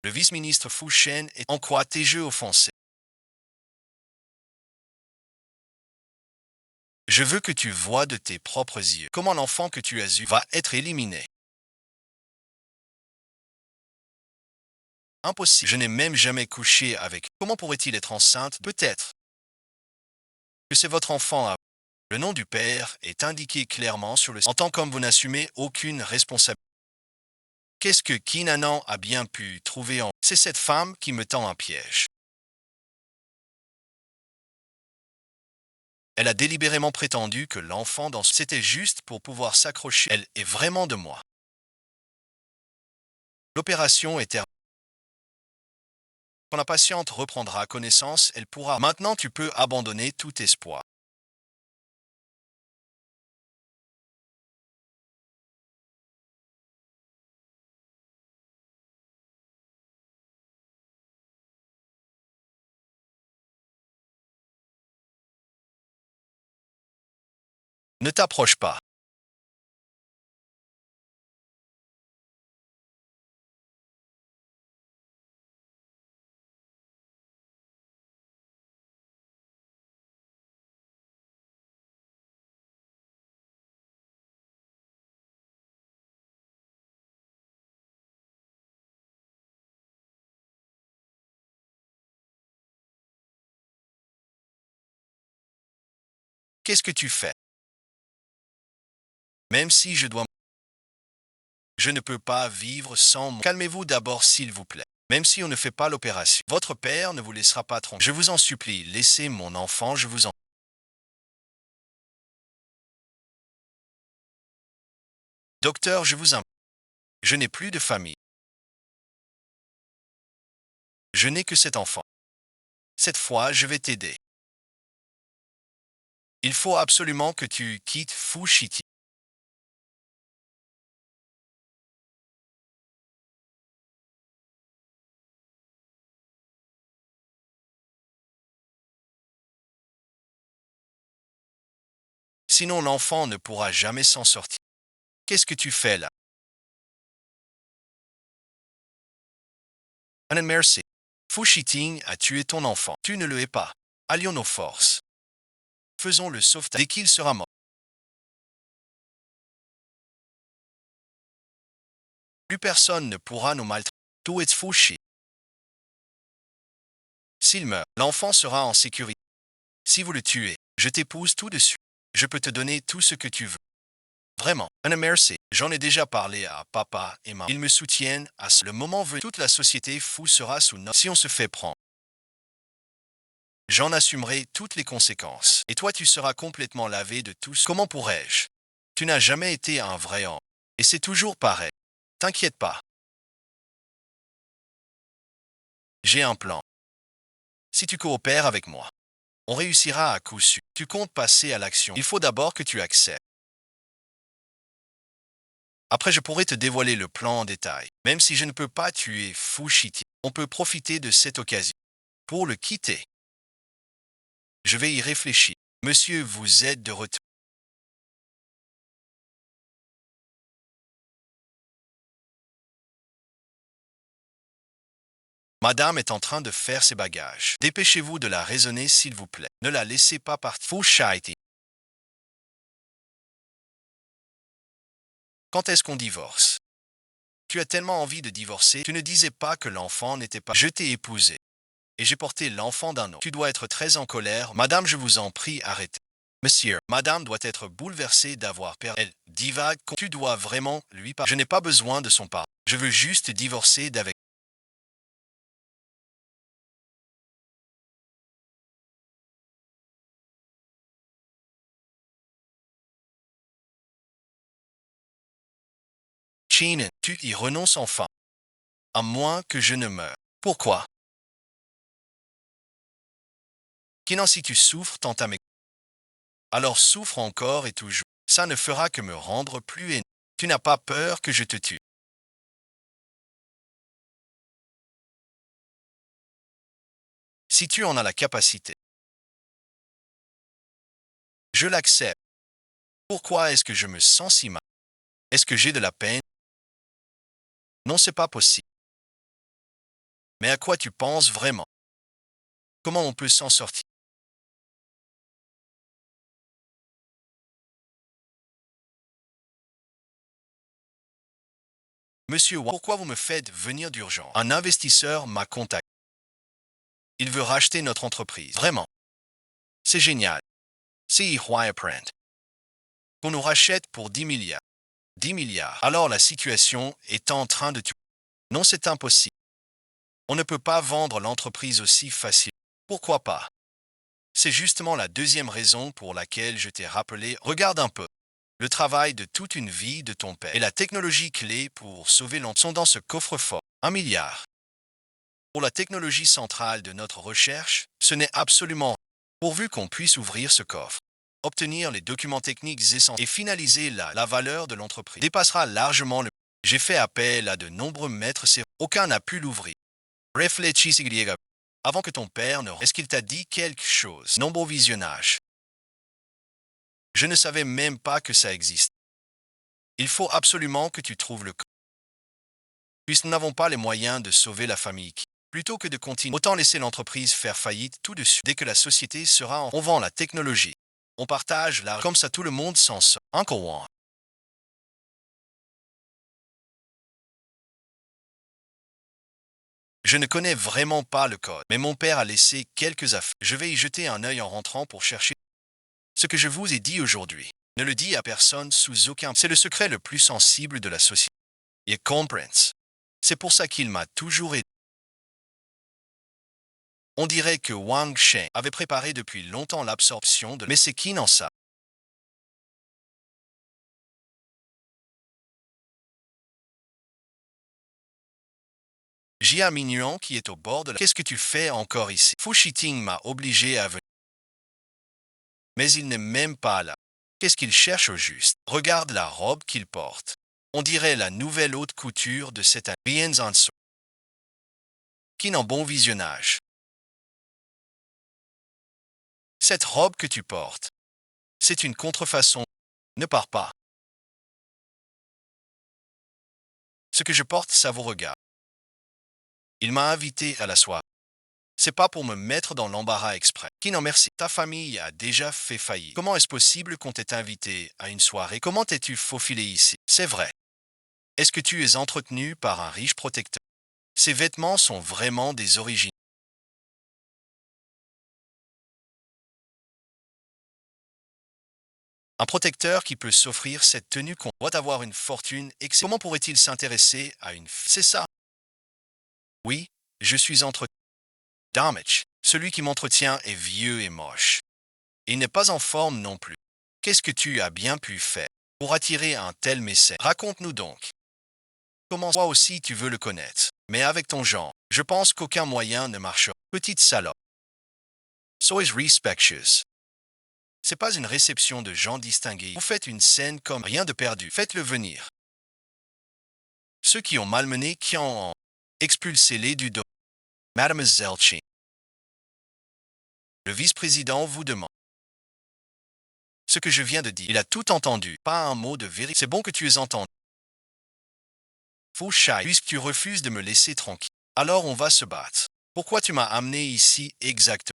Le vice-ministre Fu Shen est en quoi tes jeux offensés. Je veux que tu vois de tes propres yeux comment l'enfant que tu as eu va être éliminé. Impossible. Je n'ai même jamais couché avec. Comment pourrait-il être enceinte? Peut-être que c'est votre enfant. Le nom du père est indiqué clairement sur le. En tant qu'homme, vous n'assumez aucune responsabilité. Qu'est-ce que Kinanan a bien pu trouver en. C'est cette femme qui me tend un piège. Elle a délibérément prétendu que l'enfant dans. C'était juste pour pouvoir s'accrocher. Elle est vraiment de moi. L'opération est terminée. Quand la patiente reprendra connaissance, elle pourra. Maintenant, tu peux abandonner tout espoir. Ne t'approche pas. Qu'est-ce que tu fais? Même si je dois. Je ne peux pas vivre sans moi. Calmez-vous d'abord, s'il vous plaît. Même si on ne fait pas l'opération, votre père ne vous laissera pas tranquille. Je vous en supplie, laissez mon enfant, je vous en. Docteur, je vous en. Je n'ai plus de famille. Je n'ai que cet enfant. Cette fois, je vais t'aider. Il faut absolument que tu quittes Fushiti. Sinon, l'enfant ne pourra jamais s'en sortir. Qu'est-ce que tu fais là? Anne merci. Fushiting a tué ton enfant. Tu ne le hais pas. Allions nos forces. Faisons le sauvetage dès qu'il sera mort. Plus personne ne pourra nous maltraiter. Tout est Fushi. S'il meurt, l'enfant sera en sécurité. Si vous le tuez, je t'épouse tout de suite. Je peux te donner tout ce que tu veux. Vraiment. Anna merci. J'en ai déjà parlé à papa et maman. Ils me soutiennent à ce. Le moment venu. Toute la société fou sera sous notre. Si on se fait prendre, j'en assumerai toutes les conséquences. Et toi, tu seras complètement lavé de tout. Comment pourrais-je? Tu n'as jamais été un vrai homme. Et c'est toujours pareil. T'inquiète pas. J'ai un plan. Si tu coopères avec moi, on réussira à coup sûr. Tu comptes passer à l'action. Il faut d'abord que tu acceptes. Après, je pourrais te dévoiler le plan en détail. Même si je ne peux pas tuer Fushiti, on peut profiter de cette occasion pour le quitter. Je vais y réfléchir. Monsieur, vous êtes de retour. Madame est en train de faire ses bagages. Dépêchez-vous de la raisonner, s'il vous plaît. Ne la laissez pas partir. Fou Shaiti. Quand est-ce qu'on divorce? Tu as tellement envie de divorcer, tu ne disais pas que l'enfant n'était pas... Je t'ai épousé. Et j'ai porté l'enfant d'un autre. Tu dois être très en colère. Madame, je vous en prie, arrêtez. Monsieur, madame doit être bouleversée d'avoir perdu. Elle divague. Tu dois vraiment lui parler. Je n'ai pas besoin de son pardon. Je veux juste divorcer d'avec. Chine, tu y renonces enfin. À moins que je ne meure. Pourquoi? Kinan, si tu souffres tant à mes... Alors souffre encore et toujours. Ça ne fera que me rendre plus haineux. Tu n'as pas peur que je te tue. Si tu en as la capacité. Je l'accepte. Pourquoi est-ce que je me sens si mal? Est-ce que j'ai de la peine? Non, c'est pas possible. Mais à quoi tu penses vraiment? Comment on peut s'en sortir? Monsieur Wang, pourquoi vous me faites venir d'urgence? Un investisseur m'a contacté. Il veut racheter notre entreprise. Vraiment. C'est génial. C'est Print. Qu'on nous rachète pour 10 milliards. 10 milliards. Alors la situation est en train de tuer. Non, c'est impossible. On ne peut pas vendre l'entreprise aussi facilement. Pourquoi pas? C'est justement la deuxième raison pour laquelle je t'ai rappelé. Regarde un peu. Le travail de toute une vie de ton père et la technologie clé pour sauver l'entreprise sont dans ce coffre-fort. 1 milliard. Pour la technologie centrale de notre recherche, ce n'est absolument rien. Pourvu qu'on puisse ouvrir ce coffre, obtenir les documents techniques essentiels et finaliser la valeur de l'entreprise dépassera largement le... J'ai fait appel à de nombreux maîtres cérémoniels. Aucun n'a pu l'ouvrir. Réfléchis, Y. Avant que ton père ne... Est-ce qu'il t'a dit quelque chose? Nombreux visionnages. Je ne savais même pas que ça existe. Il faut absolument que tu trouves le code. Puisque nous n'avons pas les moyens de sauver la famille. Plutôt que de continuer, autant laisser l'entreprise faire faillite tout de suite. Dès que la société sera en... On vend la technologie. On partage la... Comme ça tout le monde s'en sort. Uncle Wang. Je ne connais vraiment pas le code, mais mon père a laissé quelques affaires. Je vais y jeter un œil en rentrant pour chercher ce que je vous ai dit aujourd'hui. Ne le dis à personne sous aucun... C'est le secret le plus sensible de la société. Il comprend. C'est pour ça qu'il m'a toujours aidé. On dirait que Wang Sheng avait préparé depuis longtemps l'absorption de... Mais c'est qui n'en sait? Jia Mignon qui est au bord de la... Qu'est-ce que tu fais encore ici? Fu Shiting m'a obligé à venir. Mais il n'est même pas là. Qu'est-ce qu'il cherche au juste? Regarde la robe qu'il porte. On dirait la nouvelle haute couture de cette année. Rien en dessous. Qui n'en bon visionnage. Cette robe que tu portes, c'est une contrefaçon. Ne pars pas. Ce que je porte, ça vous regarde. Il m'a invité à la soirée. C'est pas pour me mettre dans l'embarras exprès. Qui n'en merci. Ta famille a déjà fait faillite. Comment est-ce possible qu'on t'ait invité à une soirée? Comment t'es-tu faufilé ici? C'est vrai. Est-ce que tu es entretenu par un riche protecteur? Ces vêtements sont vraiment des origines. Un protecteur qui peut s'offrir cette tenue qu'on doit avoir une fortune. Comment pourrait-il s'intéresser à une... C'est ça. Oui, je suis entretenu. Damage. Celui qui m'entretient est vieux et moche. Il n'est pas en forme non plus. Qu'est-ce que tu as bien pu faire pour attirer un tel mécène? Raconte-nous donc. Comment toi aussi tu veux le connaître? Mais avec ton genre, je pense qu'aucun moyen ne marchera. Petite salope. Sois respectueuse. C'est pas une réception de gens distingués. Vous faites une scène comme rien de perdu. Faites-le venir. Ceux qui ont malmené, qui ont expulsé les du dos. Mademoiselle Chin. Le vice-président vous demande ce que je viens de dire. Il a tout entendu, pas un mot de vérité. C'est bon que tu aies entendu. Faux chat, puisque tu refuses de me laisser tranquille. Alors on va se battre. Pourquoi tu m'as amené ici exactement?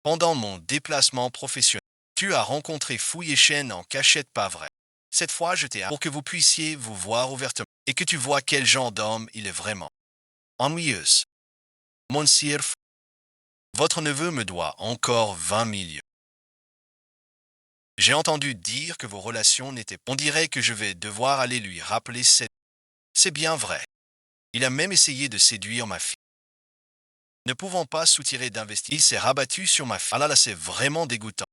Pendant mon déplacement professionnel, tu as rencontré Fu Yeshen en cachette, pas vrai? Cette fois, je t'ai pour que vous puissiez vous voir ouvertement et que tu vois quel genre d'homme il est vraiment. Ennuyeuse. Monsieur, votre neveu me doit encore 20 millions. J'ai entendu dire que vos relations n'étaient pas. On dirait que je vais devoir aller lui rappeler cette. C'est bien vrai. Il a même essayé de séduire ma fille. Ne pouvant pas soutirer d'investir, il s'est rabattu sur ma fille. Ah là, c'est vraiment dégoûtant.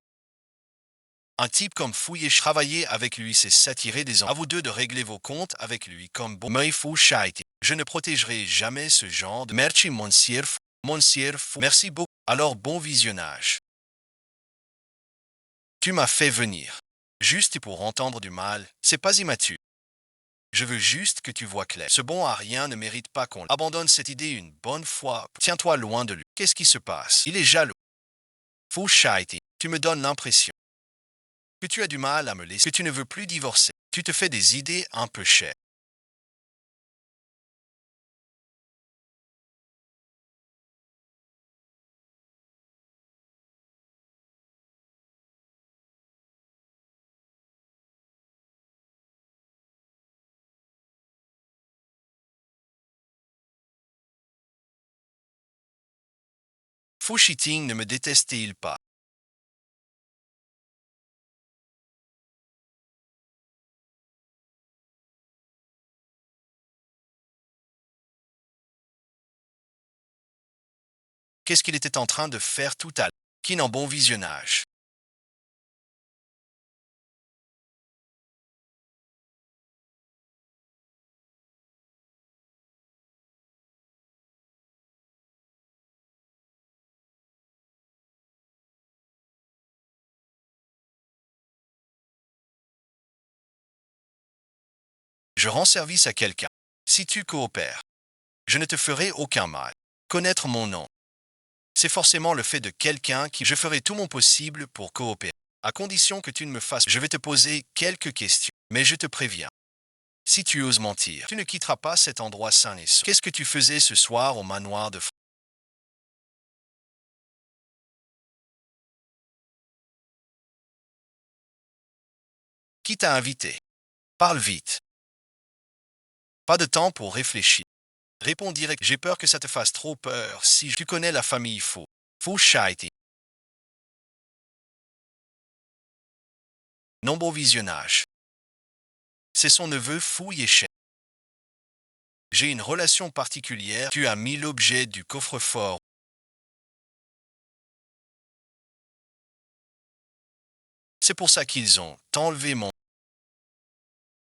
Un type comme Fouillé, travailler avec lui, c'est s'attirer des gens. À vous deux de régler vos comptes avec lui comme bon. Mais il faut chaiter. Je ne protégerai jamais ce genre de. Merci, monsieur. Monsieur, merci beaucoup. Alors, bon visionnage. Tu m'as fait venir. Juste pour entendre du mal, c'est pas immature. Je veux juste que tu vois clair. Ce bon à rien ne mérite pas qu'on abandonne cette idée une bonne fois. Tiens-toi loin de lui. Qu'est-ce qui se passe? Il est jaloux. Faut chaiter. Tu me donnes l'impression que tu as du mal à me laisser, que tu ne veux plus divorcer. Tu te fais des idées un peu chères. Faux cheating ne me détestait-il pas? Qu'est-ce qu'il était en train de faire tout à l'heure? Qui n'en bon visionnage? Je rends service à quelqu'un. Si tu coopères, je ne te ferai aucun mal. Connaître mon nom, c'est forcément le fait de quelqu'un qui je ferai tout mon possible pour coopérer. À condition que tu ne me fasses, je vais te poser quelques questions. Mais je te préviens, si tu oses mentir, tu ne quitteras pas cet endroit sain et sauf. Qu'est-ce que tu faisais ce soir au manoir de Qui t'a invité? Parle vite. Pas de temps pour réfléchir. Réponds direct. J'ai peur que ça te fasse trop peur si tu connais la famille Faux. Faux Shaiti. Non bon visionnage. C'est son neveu Fou Yeshen. J'ai une relation particulière. Tu as mis l'objet du coffre-fort. C'est pour ça qu'ils ont enlevé mon.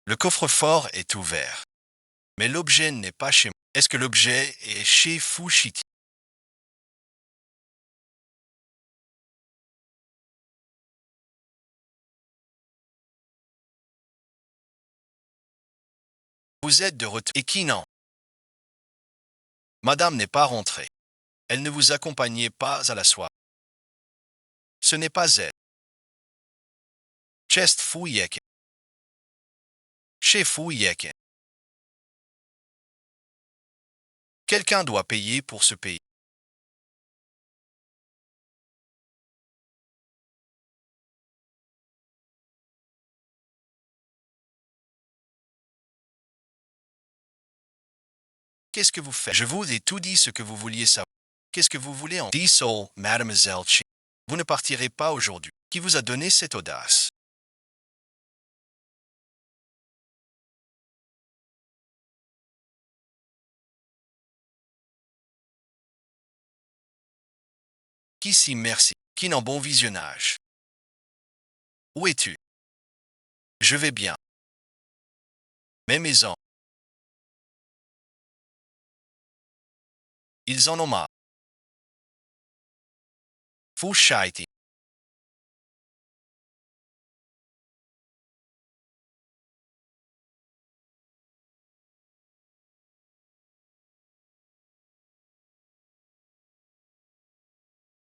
Le coffre-fort est ouvert. Mais l'objet n'est pas chez moi. Est-ce que l'objet est chez Fou Shiti? Vous êtes de retour. Et qui non? Madame n'est pas rentrée. Elle ne vous accompagnait pas à la soirée. Ce n'est pas elle. Chest Fou Yek. Chez Fou Yek. Quelqu'un doit payer pour ce pays. Qu'est-ce que vous faites? Je vous ai tout dit ce que vous vouliez savoir. Qu'est-ce que vous voulez en dit Soul, Mademoiselle Chi? Vous ne partirez pas aujourd'hui. Qui vous a donné cette audace? Qui si merci? Qui n'en bon visionnage? Où es-tu? Je vais bien. Mais mes ans, ils en ont marre. Fou Shaiti.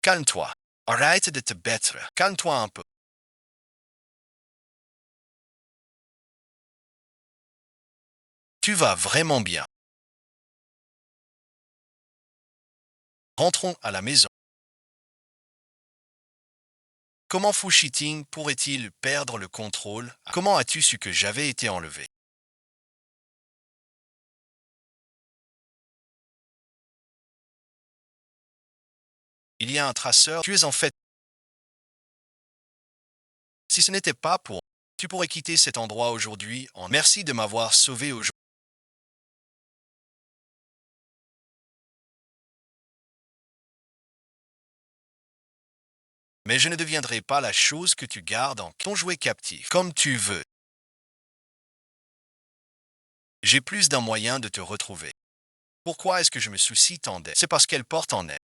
Calme-toi. Arrête de te battre. Calme-toi un peu. Tu vas vraiment bien. Rentrons à la maison. Comment Fu Shiting pourrait-il perdre le contrôle? Comment as-tu su que j'avais été enlevé? Il y a un traceur. Tu es en fait. Si ce n'était pas pour. Tu pourrais quitter cet endroit aujourd'hui en merci de m'avoir sauvé aujourd'hui. Mais je ne deviendrai pas la chose que tu gardes en ton jouet captif. Comme tu veux. J'ai plus d'un moyen de te retrouver. Pourquoi est-ce que je me soucie tant d'elle? C'est parce qu'elle porte en elle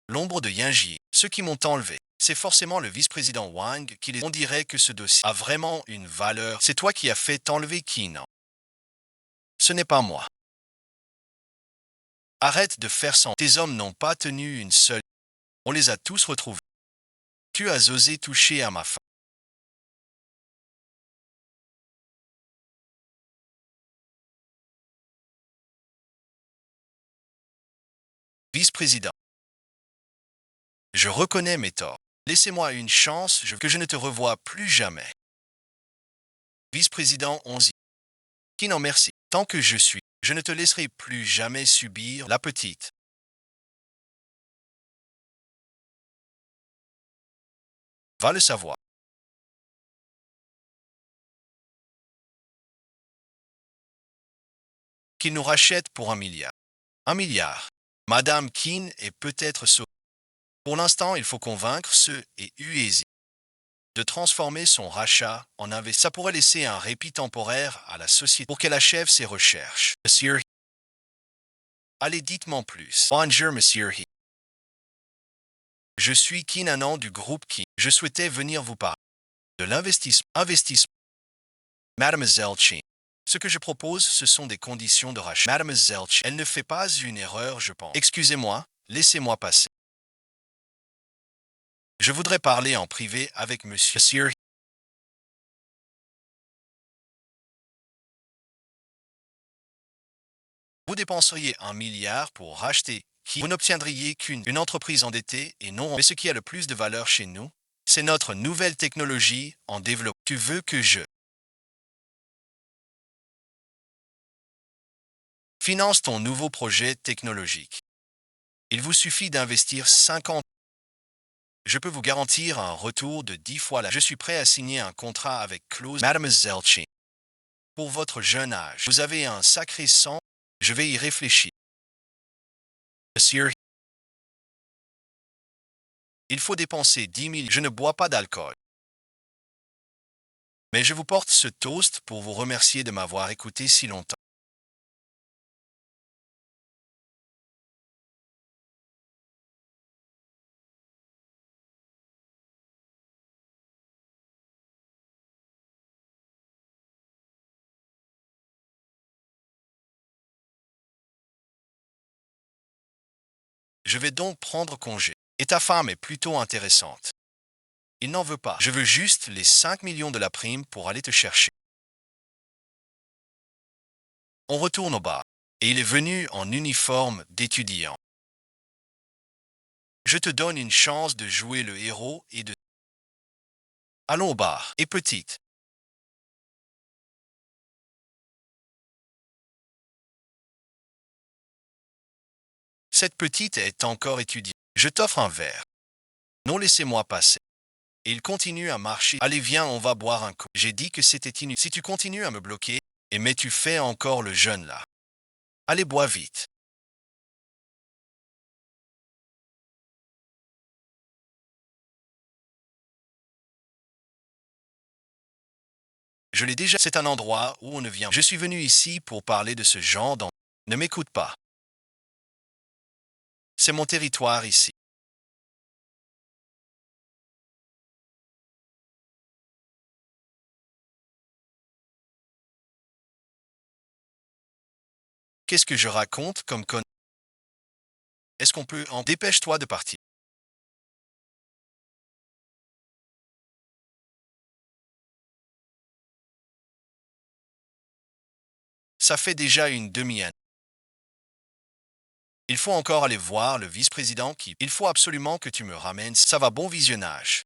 l'ombre de Yinji. Ceux qui m'ont enlevé, c'est forcément le vice-président Wang qui les... On dirait que ce dossier a vraiment une valeur. C'est toi qui as fait t'enlever Qin. Ce n'est pas moi. Arrête de faire sans. Tes hommes n'ont pas tenu une seule. On les a tous retrouvés. Tu as osé toucher à ma femme. Vice-président, je reconnais mes torts. Laissez-moi une chance que je ne te revoie plus jamais. Vice-président 11. Qui n'en merci. Tant que je suis, je ne te laisserai plus jamais subir la petite. Va le savoir. Qu'il nous rachète pour 1 milliard. 1 milliard. Madame Keane est peut-être sauvée. Pour l'instant, il faut convaincre ceux et Uezi de transformer son rachat en investissement. Ça pourrait laisser un répit temporaire à la société pour qu'elle achève ses recherches. Monsieur, allez, dites-moi plus. Bonjour, Monsieur He. Je suis Keane Anand du groupe Keane. Je souhaitais venir vous parler de l'investissement. Investissement. Mademoiselle Chin. Ce que je propose, ce sont des conditions de rachat. Mademoiselle Chin, elle ne fait pas une erreur, je pense. Excusez-moi, laissez-moi passer. Je voudrais parler en privé avec Monsieur. Vous dépenseriez 1 milliard pour racheter qui vous n'obtiendriez qu'une une entreprise endettée et non. Mais ce qui a le plus de valeur chez nous, c'est notre nouvelle technologie en développement. Tu veux que je finance ton nouveau projet technologique. Il vous suffit d'investir 50. Je peux vous garantir un retour de 10 fois la. Je suis prêt à signer un contrat avec clause Mademoiselle Chin. Pour votre jeune âge, vous avez un sacré sang. Je vais y réfléchir. Monsieur, il faut dépenser 10 000. Je ne bois pas d'alcool. Mais je vous porte ce toast pour vous remercier de m'avoir écouté si longtemps. Je vais donc prendre congé. Et ta femme est plutôt intéressante. Il n'en veut pas. Je veux juste les 5 millions de la prime pour aller te chercher. On retourne au bar. Et il est venu en uniforme d'étudiant. Je te donne une chance de jouer le héros et de... Allons au bar. Et petite. Cette petite est encore étudiante. Je t'offre un verre. Non, laissez-moi passer. Et il continue à marcher. Allez, viens, on va boire un coup. J'ai dit que c'était inutile. Si tu continues à me bloquer, et mais tu fais encore le jeune là. Allez, bois vite. Je l'ai déjà. C'est un endroit où on ne vient. Je suis venu ici pour parler de ce genre d'en... Ne m'écoute pas. C'est mon territoire ici. Qu'est-ce que je raconte comme con... Est-ce qu'on peut en... Dépêche-toi de partir. Ça fait déjà une demi-année. Il faut encore aller voir le vice-président qui... Il faut absolument que tu me ramènes. Ça va, bon visionnage.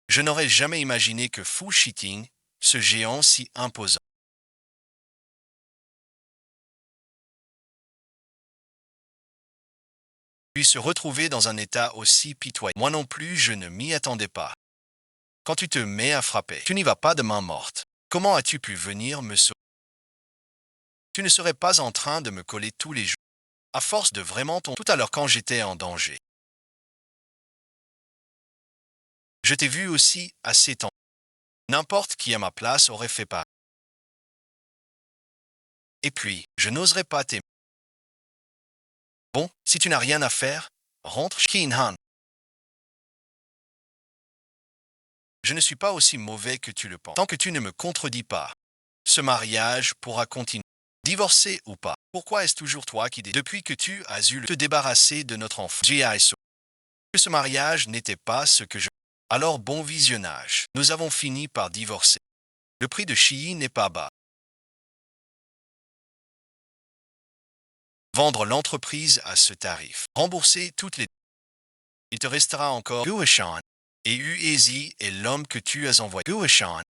Je n'aurais jamais imaginé que Fu Shiting, ce géant si imposant, puisse se retrouver dans un état aussi pitoyable. Moi non plus, je ne m'y attendais pas. Quand tu te mets à frapper, tu n'y vas pas de main morte. Comment as-tu pu venir me sauver? Tu ne serais pas en train de me coller tous les jours, à force de vraiment ton... Tout à l'heure quand j'étais en danger. Je t'ai vu aussi assez temps. N'importe qui à ma place aurait fait pas. Et puis, je n'oserais pas t'aimer. Bon, si tu n'as rien à faire, rentre chez Han. Je ne suis pas aussi mauvais que tu le penses. Tant que tu ne me contredis pas, ce mariage pourra continuer. Divorcé ou pas. Pourquoi est-ce toujours toi qui depuis que tu as eu le te débarrasser de notre enfant? G.I.S.O. Que ce mariage n'était pas ce que je... Alors bon visionnage. Nous avons fini par divorcer. Le prix de Chi n'est pas bas. Vendre l'entreprise à ce tarif. Rembourser toutes les... Il te restera encore Guishan. Et Uezi est l'homme que tu as envoyé. Guishan.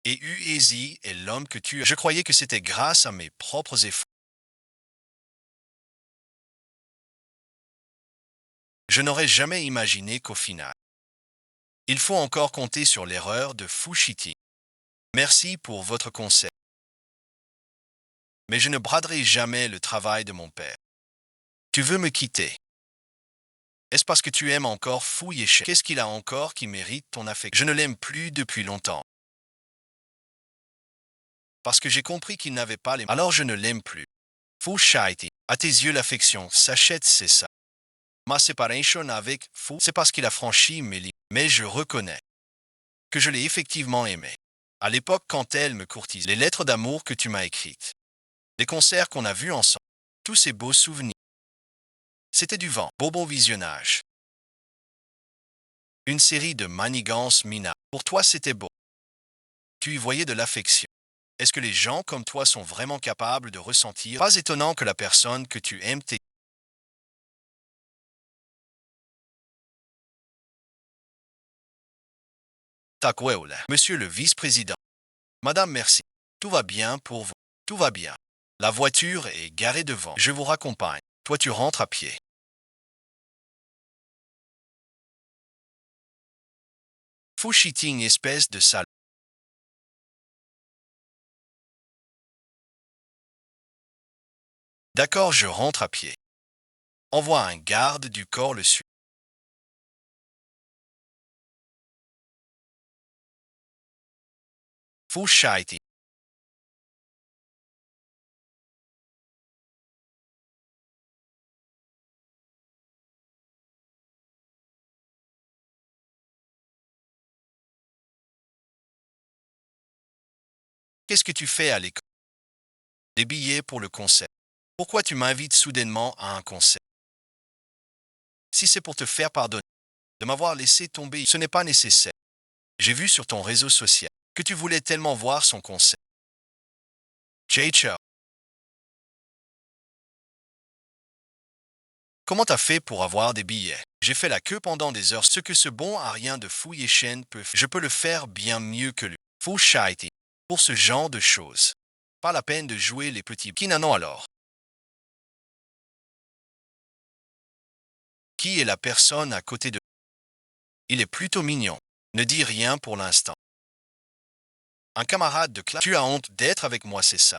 Et Uezi est l'homme que tu as... Je croyais que c'était grâce à mes propres efforts. Je n'aurais jamais imaginé qu'au final, il faut encore compter sur l'erreur de Fushiti. Merci pour votre conseil. Mais je ne braderai jamais le travail de mon père. Tu veux me quitter? Est-ce parce que tu aimes encore Fu Yeshe? Qu'est-ce qu'il a encore qui mérite ton affection? Je ne l'aime plus depuis longtemps. Parce que j'ai compris qu'il n'avait pas les... Alors je ne l'aime plus. Fu Shaiti. À tes yeux, l'affection s'achète, c'est ça. Ma séparation avec Fu, c'est parce qu'il a franchi mes limites. Mais je reconnais que je l'ai effectivement aimé. À l'époque, quand elle me courtisait, les lettres d'amour que tu m'as écrites, les concerts qu'on a vus ensemble, tous ces beaux souvenirs. C'était du vent, beau visionnage. Une série de manigances minables. Pour toi, c'était beau. Tu y voyais de l'affection. Est-ce que les gens comme toi sont vraiment capables de ressentir? Pas étonnant que la personne que tu aimes t'ait... Takwewle. Monsieur le vice-président. Madame, merci. Tout va bien pour vous. Tout va bien. La voiture est garée devant. Je vous raccompagne. Toi, tu rentres à pied. Faux cheating, espèce de sale. D'accord, je rentre à pied. Envoie un garde du corps le suit. Faux cheating. Qu'est-ce que tu fais à l'école? Des billets pour le concert. Pourquoi tu m'invites soudainement à un concert? Si c'est pour te faire pardonner de m'avoir laissé tomber, ce n'est pas nécessaire. J'ai vu sur ton réseau social que tu voulais tellement voir son concert. Jay, comment t'as fait pour avoir des billets? J'ai fait la queue pendant des heures. Ce que ce bon à rien de fou Yeshen peut faire, je peux le faire bien mieux que lui. Fou Shaiti. Pour ce genre de choses. Pas la peine de jouer les petits. Kinanon alors. Qui est la personne à côté de... Il est plutôt mignon. Ne dis rien pour l'instant. Un camarade de classe. Tu as honte d'être avec moi, c'est ça.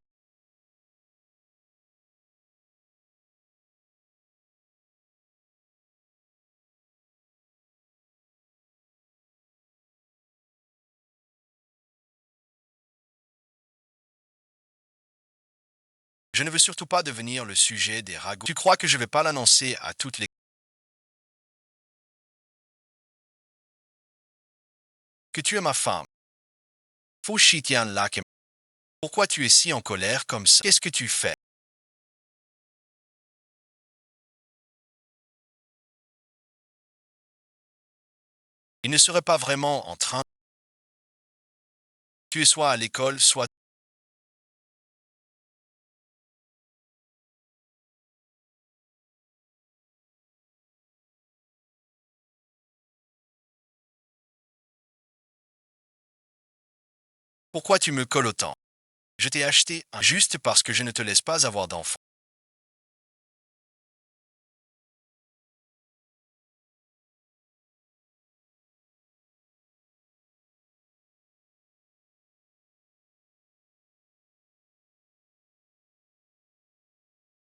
Je ne veux surtout pas devenir le sujet des ragots. Tu crois que je vais pas l'annoncer à toutes les... Que tu es ma femme. Faux chitian lac. Pourquoi tu es si en colère comme ça? Qu'est-ce que tu fais? Il ne serait pas vraiment en train. Tu es soit à l'école, soit... Pourquoi tu me colles autant? Je t'ai acheté un juste parce que je ne te laisse pas avoir d'enfant.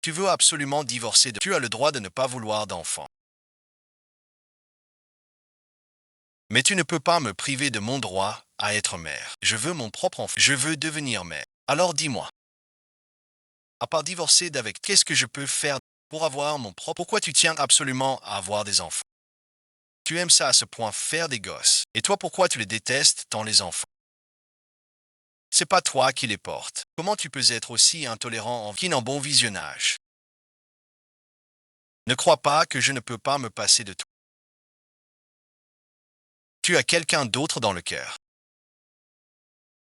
Tu veux absolument divorcer de... Tu as le droit de ne pas vouloir d'enfant. Mais tu ne peux pas me priver de mon droit à être mère. Je veux mon propre enfant. Je veux devenir mère. Alors dis-moi, à part divorcer d'avec, qu'est-ce que je peux faire pour avoir mon propre... Pourquoi tu tiens absolument à avoir des enfants? Tu aimes ça à ce point, faire des gosses. Et toi, pourquoi tu les détestes tant les enfants? C'est pas toi qui les portes. Comment tu peux être aussi intolérant en qui n'en bon visionnage? Ne crois pas que je ne peux pas me passer de toi. Tu as quelqu'un d'autre dans le cœur.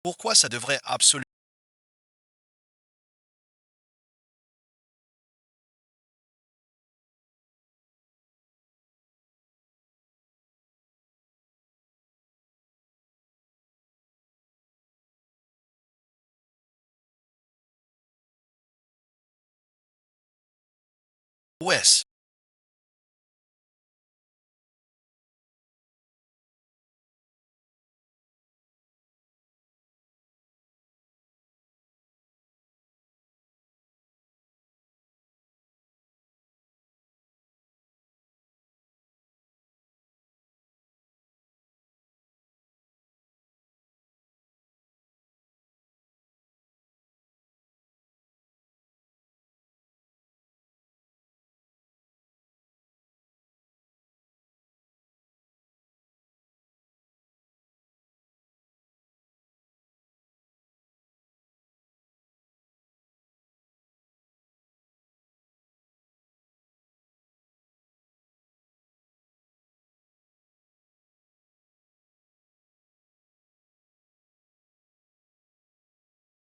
Pourquoi ça devrait absolument... Wes,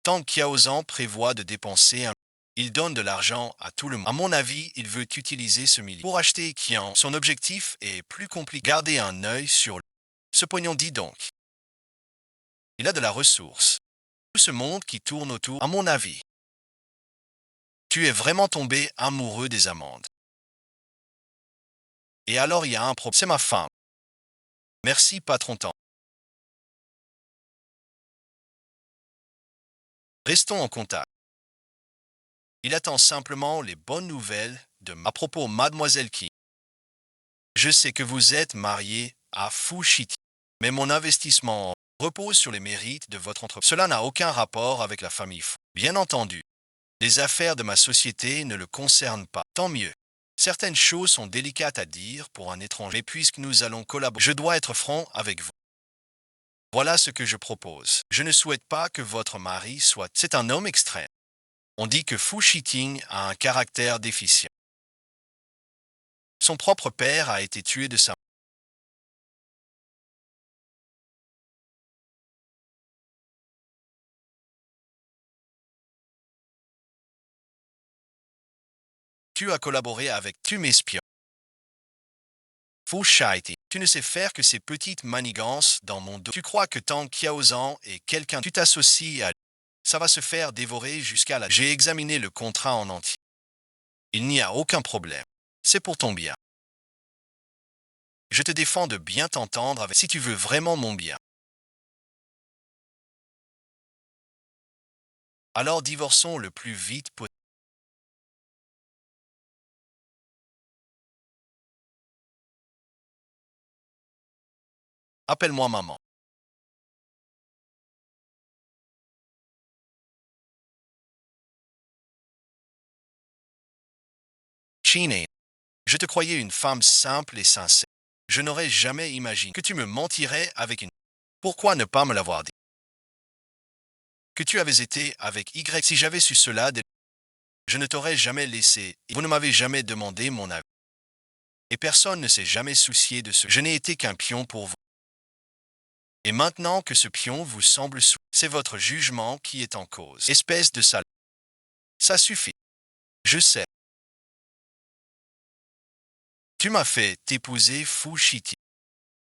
tant qu'Yaozan prévoit de dépenser un... Il donne de l'argent à tout le monde. À mon avis, il veut utiliser ce million pour acheter Kian. Son objectif est plus compliqué. Garder un œil sur lui. Ce pognon dit donc. Il a de la ressource. Tout ce monde qui tourne autour, à mon avis. Tu es vraiment tombé amoureux des amandes. Et alors il y a un problème. C'est ma femme. Merci, patron temps. Restons en contact. Il attend simplement les bonnes nouvelles de... À propos, mademoiselle Ki. Je sais que vous êtes marié à Fushiti, mais mon investissement repose sur les mérites de votre entreprise. Cela n'a aucun rapport avec la famille Fu. Bien entendu, les affaires de ma société ne le concernent pas. Tant mieux. Certaines choses sont délicates à dire pour un étranger, mais puisque nous allons collaborer, je dois être franc avec vous. Voilà ce que je propose. Je ne souhaite pas que votre mari soit... C'est un homme extrême. On dit que Fu Shiting a un caractère déficient. Son propre père a été tué de sa... Tu as collaboré avec... Tu m'espions. Fu Shiting. Tu ne sais faire que ces petites manigances dans mon dos. Tu crois que tant Kiaozan est quelqu'un... Tu t'associes à... Ça va se faire dévorer jusqu'à la... J'ai examiné le contrat en entier. Il n'y a aucun problème. C'est pour ton bien. Je te défends de bien t'entendre avec... Si tu veux vraiment mon bien. Alors divorçons le plus vite possible. Appelle-moi maman. Chine, je te croyais une femme simple et sincère. Je n'aurais jamais imaginé que tu me mentirais avec une... Pourquoi ne pas me l'avoir dit? Que tu avais été avec Y. Si j'avais su cela, je ne t'aurais jamais laissé. Vous ne m'avez jamais demandé mon avis. Et personne ne s'est jamais soucié de ce. Je n'ai été qu'un pion pour vous. Et maintenant que ce pion vous semble c'est votre jugement qui est en cause. Espèce de sale. Ça suffit. Je sais. Tu m'as fait t'épouser Fu Shiti,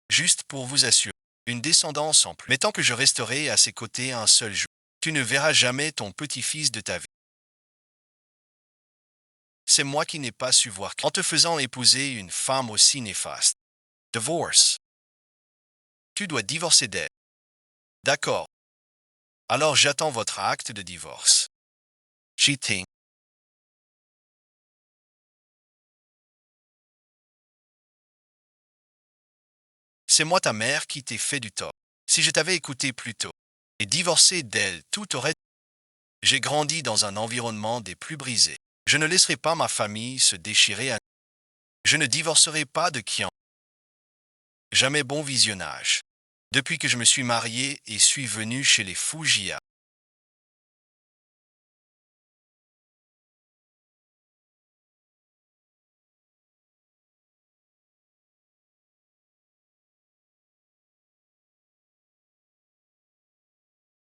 juste pour vous assurer une descendance en plus. Mais tant que je resterai à ses côtés un seul jour, tu ne verras jamais ton petit-fils de ta vie. C'est moi qui n'ai pas su voir en te faisant épouser une femme aussi néfaste. Divorce. Tu dois divorcer d'elle. D'accord. Alors j'attends votre acte de divorce. Cheating. C'est moi ta mère qui t'ai fait du tort. Si je t'avais écouté plus tôt et divorcé d'elle, tout aurait... J'ai grandi dans un environnement des plus brisés. Je ne laisserai pas ma famille se déchirer à... Je ne divorcerai pas de Kian. Jamais bon visionnage. Depuis que je me suis marié et suis venu chez les Fujia.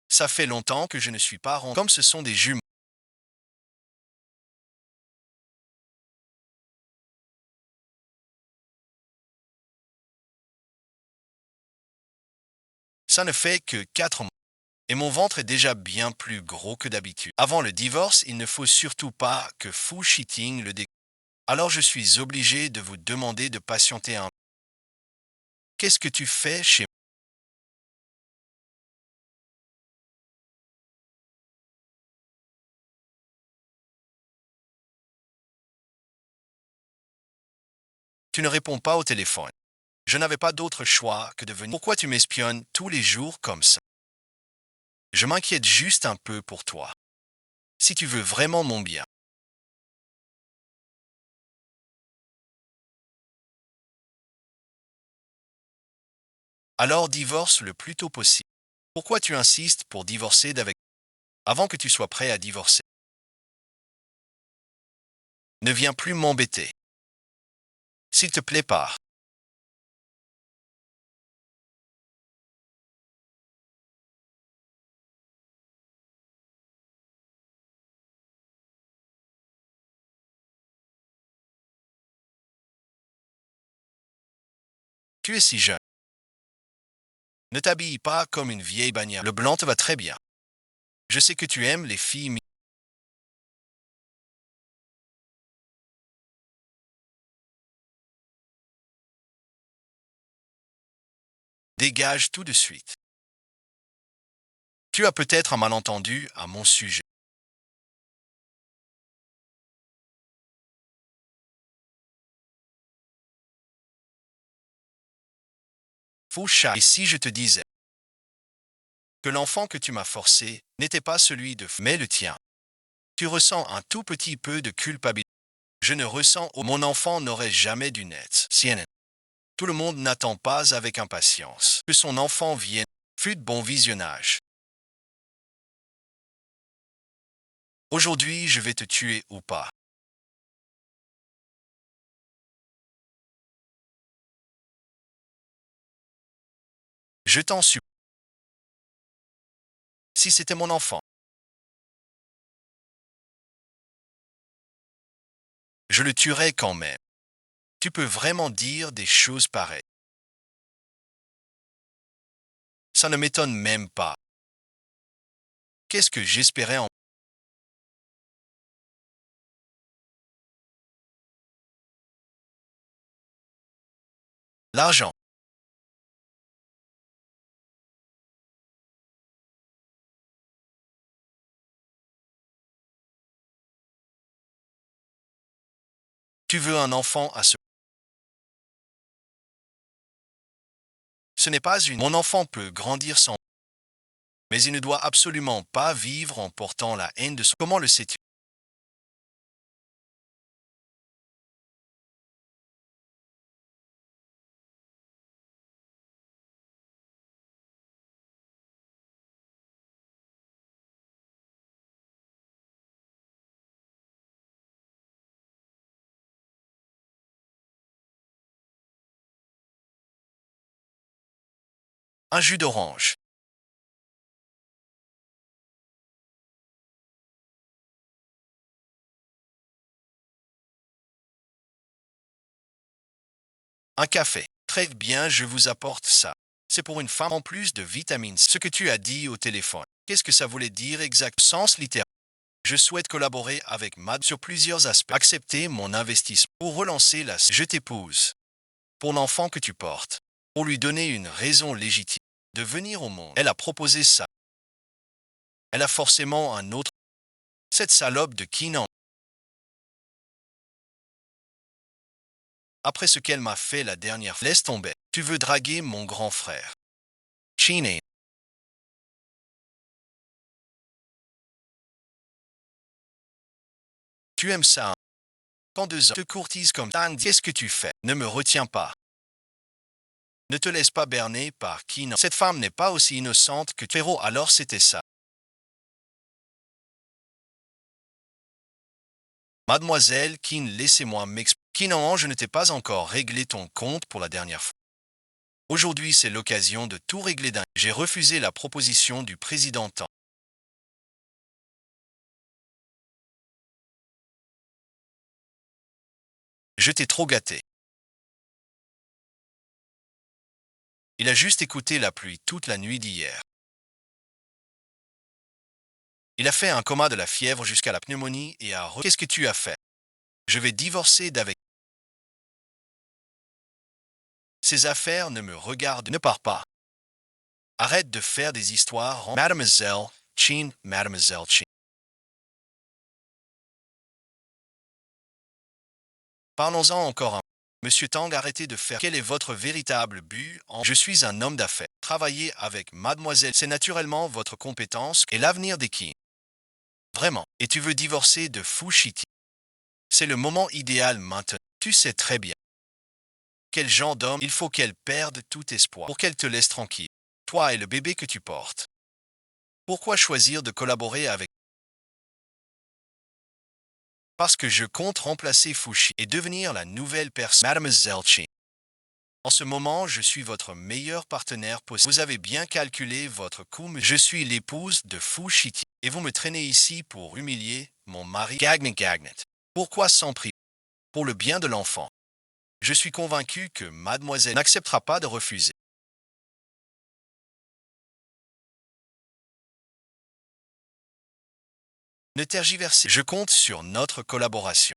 Ça fait longtemps que je ne suis pas rentré. Comme ce sont des jumeaux. Ça ne fait que 4 mois. Et mon ventre est déjà bien plus gros que d'habitude. Avant le divorce, il ne faut surtout pas que Fu Shiting le découvre. Alors je suis obligé de vous demander de patienter un... Qu'est-ce que tu fais chez... Tu ne réponds pas au téléphone. Je n'avais pas d'autre choix que de venir. Pourquoi tu m'espionnes tous les jours comme ça? Je m'inquiète juste un peu pour toi. Si tu veux vraiment mon bien. Alors divorce le plus tôt possible. Pourquoi tu insistes pour divorcer d'avec... Avant que tu sois prêt à divorcer? Ne viens plus m'embêter. S'il te plaît pas. Tu es si jeune. Ne t'habille pas comme une vieille bannière. Le blanc te va très bien. Je sais que tu aimes les filles. Dégage tout de suite. Tu as peut-être un malentendu à mon sujet. Faux chat. Et si je te disais que l'enfant que tu m'as forcé n'était pas celui de... mais le tien. Tu ressens un tout petit peu de culpabilité. Je ne ressens... Mon enfant n'aurait jamais dû naître. CNN. Tout le monde n'attend pas avec impatience que son enfant vienne. Fut de bon visionnage. Aujourd'hui, je vais te tuer ou pas. Je t'en supplie. Si c'était mon enfant, je le tuerais quand même. Tu peux vraiment dire des choses pareilles. Ça ne m'étonne même pas. Qu'est-ce que j'espérais en... L'argent. Tu veux un enfant à ce... Ce n'est pas une... Mon enfant peut grandir sans... Mais il ne doit absolument pas vivre en portant la haine de son... Comment le sais-tu? Un jus d'orange. Un café. Très bien, je vous apporte ça. C'est pour une femme en plus de vitamines. Ce que tu as dit au téléphone. Qu'est-ce que ça voulait dire exact? Sens littéral. Je souhaite collaborer avec Mad sur plusieurs aspects. Accepter mon investissement pour relancer la je t'épouse. Pour l'enfant que tu portes. Pour lui donner une raison légitime de venir au monde. Elle a proposé ça. Elle a forcément un autre. Cette salope de Keenan. Après ce qu'elle m'a fait la dernière fois. Laisse tomber. Tu veux draguer mon grand frère. Cheney. Tu aimes ça, hein? Quand 2 ans te courtisent comme Tang, qu'est-ce que tu fais? Ne me retiens pas. Ne te laisse pas berner par Keenan. Cette femme n'est pas aussi innocente que Ferro, alors c'était ça. Mademoiselle Keane, laissez-moi m'expliquer. Keenan, je ne t'ai pas encore réglé ton compte pour la dernière fois. Aujourd'hui, c'est l'occasion de tout régler d'un. J'ai refusé la proposition du président Tang. Je t'ai trop gâté. Il a juste écouté la pluie toute la nuit d'hier. Il a fait un coma de la fièvre jusqu'à la pneumonie et a Qu'est-ce que tu as fait? Je vais divorcer d'avec. Ces affaires ne me regardent. Ne pars pas. Arrête de faire des histoires en Mademoiselle Chin, Mademoiselle Chin. Parlons-en encore un. Monsieur Tang, arrêtez de faire. Quel est votre véritable but en. Je suis un homme d'affaires. Travailler avec Mademoiselle, c'est naturellement votre compétence et l'avenir des qui. Vraiment. Et tu veux divorcer de Fushiti. C'est le moment idéal maintenant. Tu sais très bien. Quel genre d'homme il faut qu'elle perde tout espoir pour qu'elle te laisse tranquille. Toi et le bébé que tu portes. Pourquoi choisir de collaborer avec. Parce que je compte remplacer Fushi et devenir la nouvelle personne. Mademoiselle Chin. En ce moment, je suis votre meilleur partenaire possible. Vous avez bien calculé votre coût. Je suis l'épouse de Fushiti. Et vous me traînez ici pour humilier mon mari. Gagnet Gagnet. Pourquoi sans prix? Pour le bien de l'enfant. Je suis convaincu que mademoiselle n'acceptera pas de refuser. Ne tergiversez. Je compte sur notre collaboration.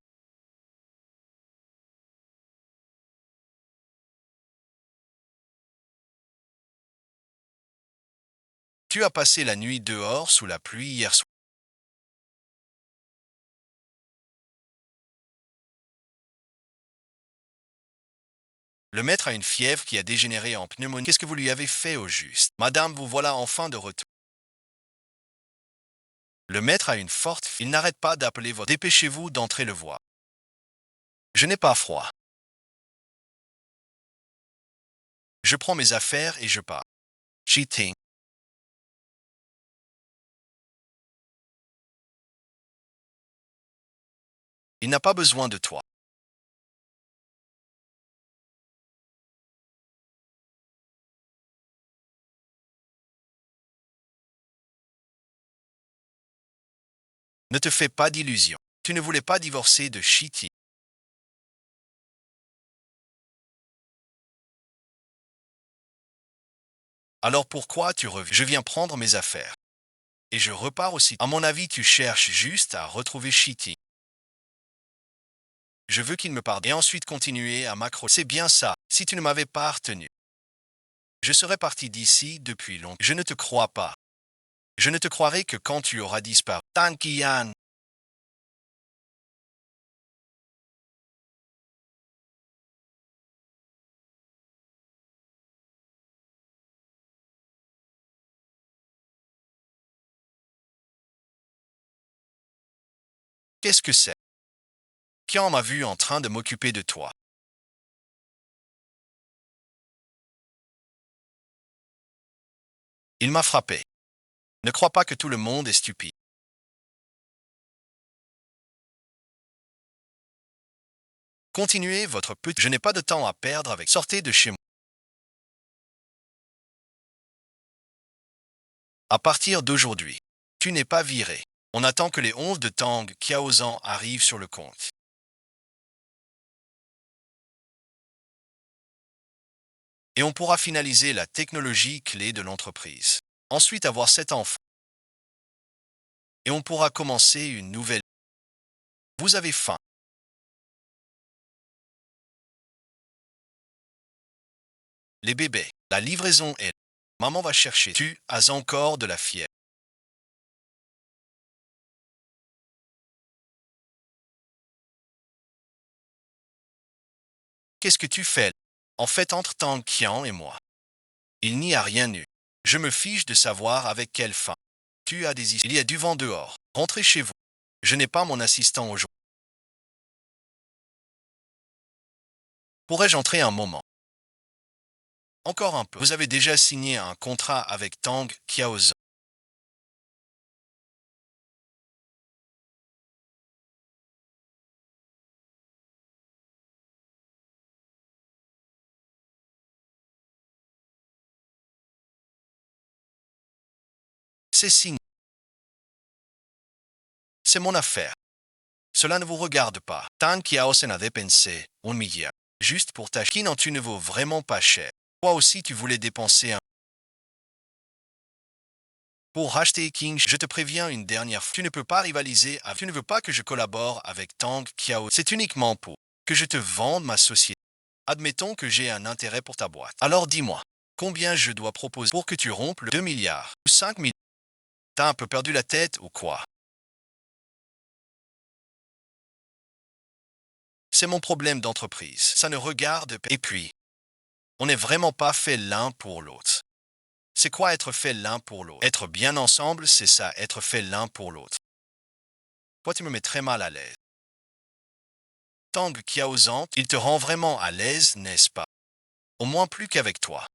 Tu as passé la nuit dehors sous la pluie hier soir. Le maître a une fièvre qui a dégénéré en pneumonie. Qu'est-ce que vous lui avez fait au juste? Madame, vous voilà enfin de retour. Le maître a une forte. Il n'arrête pas d'appeler votre. Dépêchez-vous d'entrer le voir. Je n'ai pas froid. Je prends mes affaires et je pars. Cheating. Il n'a pas besoin de toi. Ne te fais pas d'illusions. Tu ne voulais pas divorcer de Shitty. Alors pourquoi tu reviens? Je viens prendre mes affaires. Et je repars aussi. À mon avis, tu cherches juste à retrouver Shitty. Je veux qu'il me pardonne. Et ensuite continuer à macro. C'est bien ça. Si tu ne m'avais pas retenu, je serais parti d'ici depuis longtemps. Je ne te crois pas. Je ne te croirai que quand tu auras disparu. Tankian. Qu'est-ce que c'est? Kian m'a vu en train de m'occuper de toi. Il m'a frappé. Ne crois pas que tout le monde est stupide. Continuez votre petit. Je n'ai pas de temps à perdre avec. Sortez de chez moi. À partir d'aujourd'hui, tu n'es pas viré. On attend que les 11 de Tang Qiaozhan arrivent sur le compte. Et on pourra finaliser la technologie clé de l'entreprise. Ensuite, avoir 7 enfants. Et on pourra commencer une nouvelle. Vous avez faim. Les bébés. La livraison est. Maman va chercher. Tu as encore de la fièvre. Qu'est-ce que tu fais? En fait, entre Tang Qian et moi, il n'y a rien eu. Je me fiche de savoir avec quelle fin. Tu as des... Il y a du vent dehors. Rentrez chez vous. Je n'ai pas mon assistant aujourd'hui. Pourrais-je entrer un moment? Encore un peu. Vous avez déjà signé un contrat avec Tang Qiaozhan. C'est signé. C'est mon affaire. Cela ne vous regarde pas. Tang Qiaozhan a dépensé 1 milliard. Juste pour ta chine, tu ne vaux vraiment pas cher. Toi aussi, tu voulais dépenser un. Pour racheter King, je te préviens une dernière fois. Tu ne peux pas rivaliser. Tu ne veux pas que je collabore avec Tang Qiao. C'est uniquement pour que je te vende ma société. Admettons que j'ai un intérêt pour ta boîte. Alors dis-moi, combien je dois proposer pour que tu rompes le 2 milliards ou 5 milliards? T'as un peu perdu la tête ou quoi? C'est mon problème d'entreprise. Ça ne regarde pas. Et puis, on n'est vraiment pas fait l'un pour l'autre. C'est quoi être fait l'un pour l'autre? Être bien ensemble, c'est ça, être fait l'un pour l'autre. Toi, tu me mets très mal à l'aise. Tang Qiaozhan, il te rend vraiment à l'aise, n'est-ce pas? Au moins plus qu'avec toi.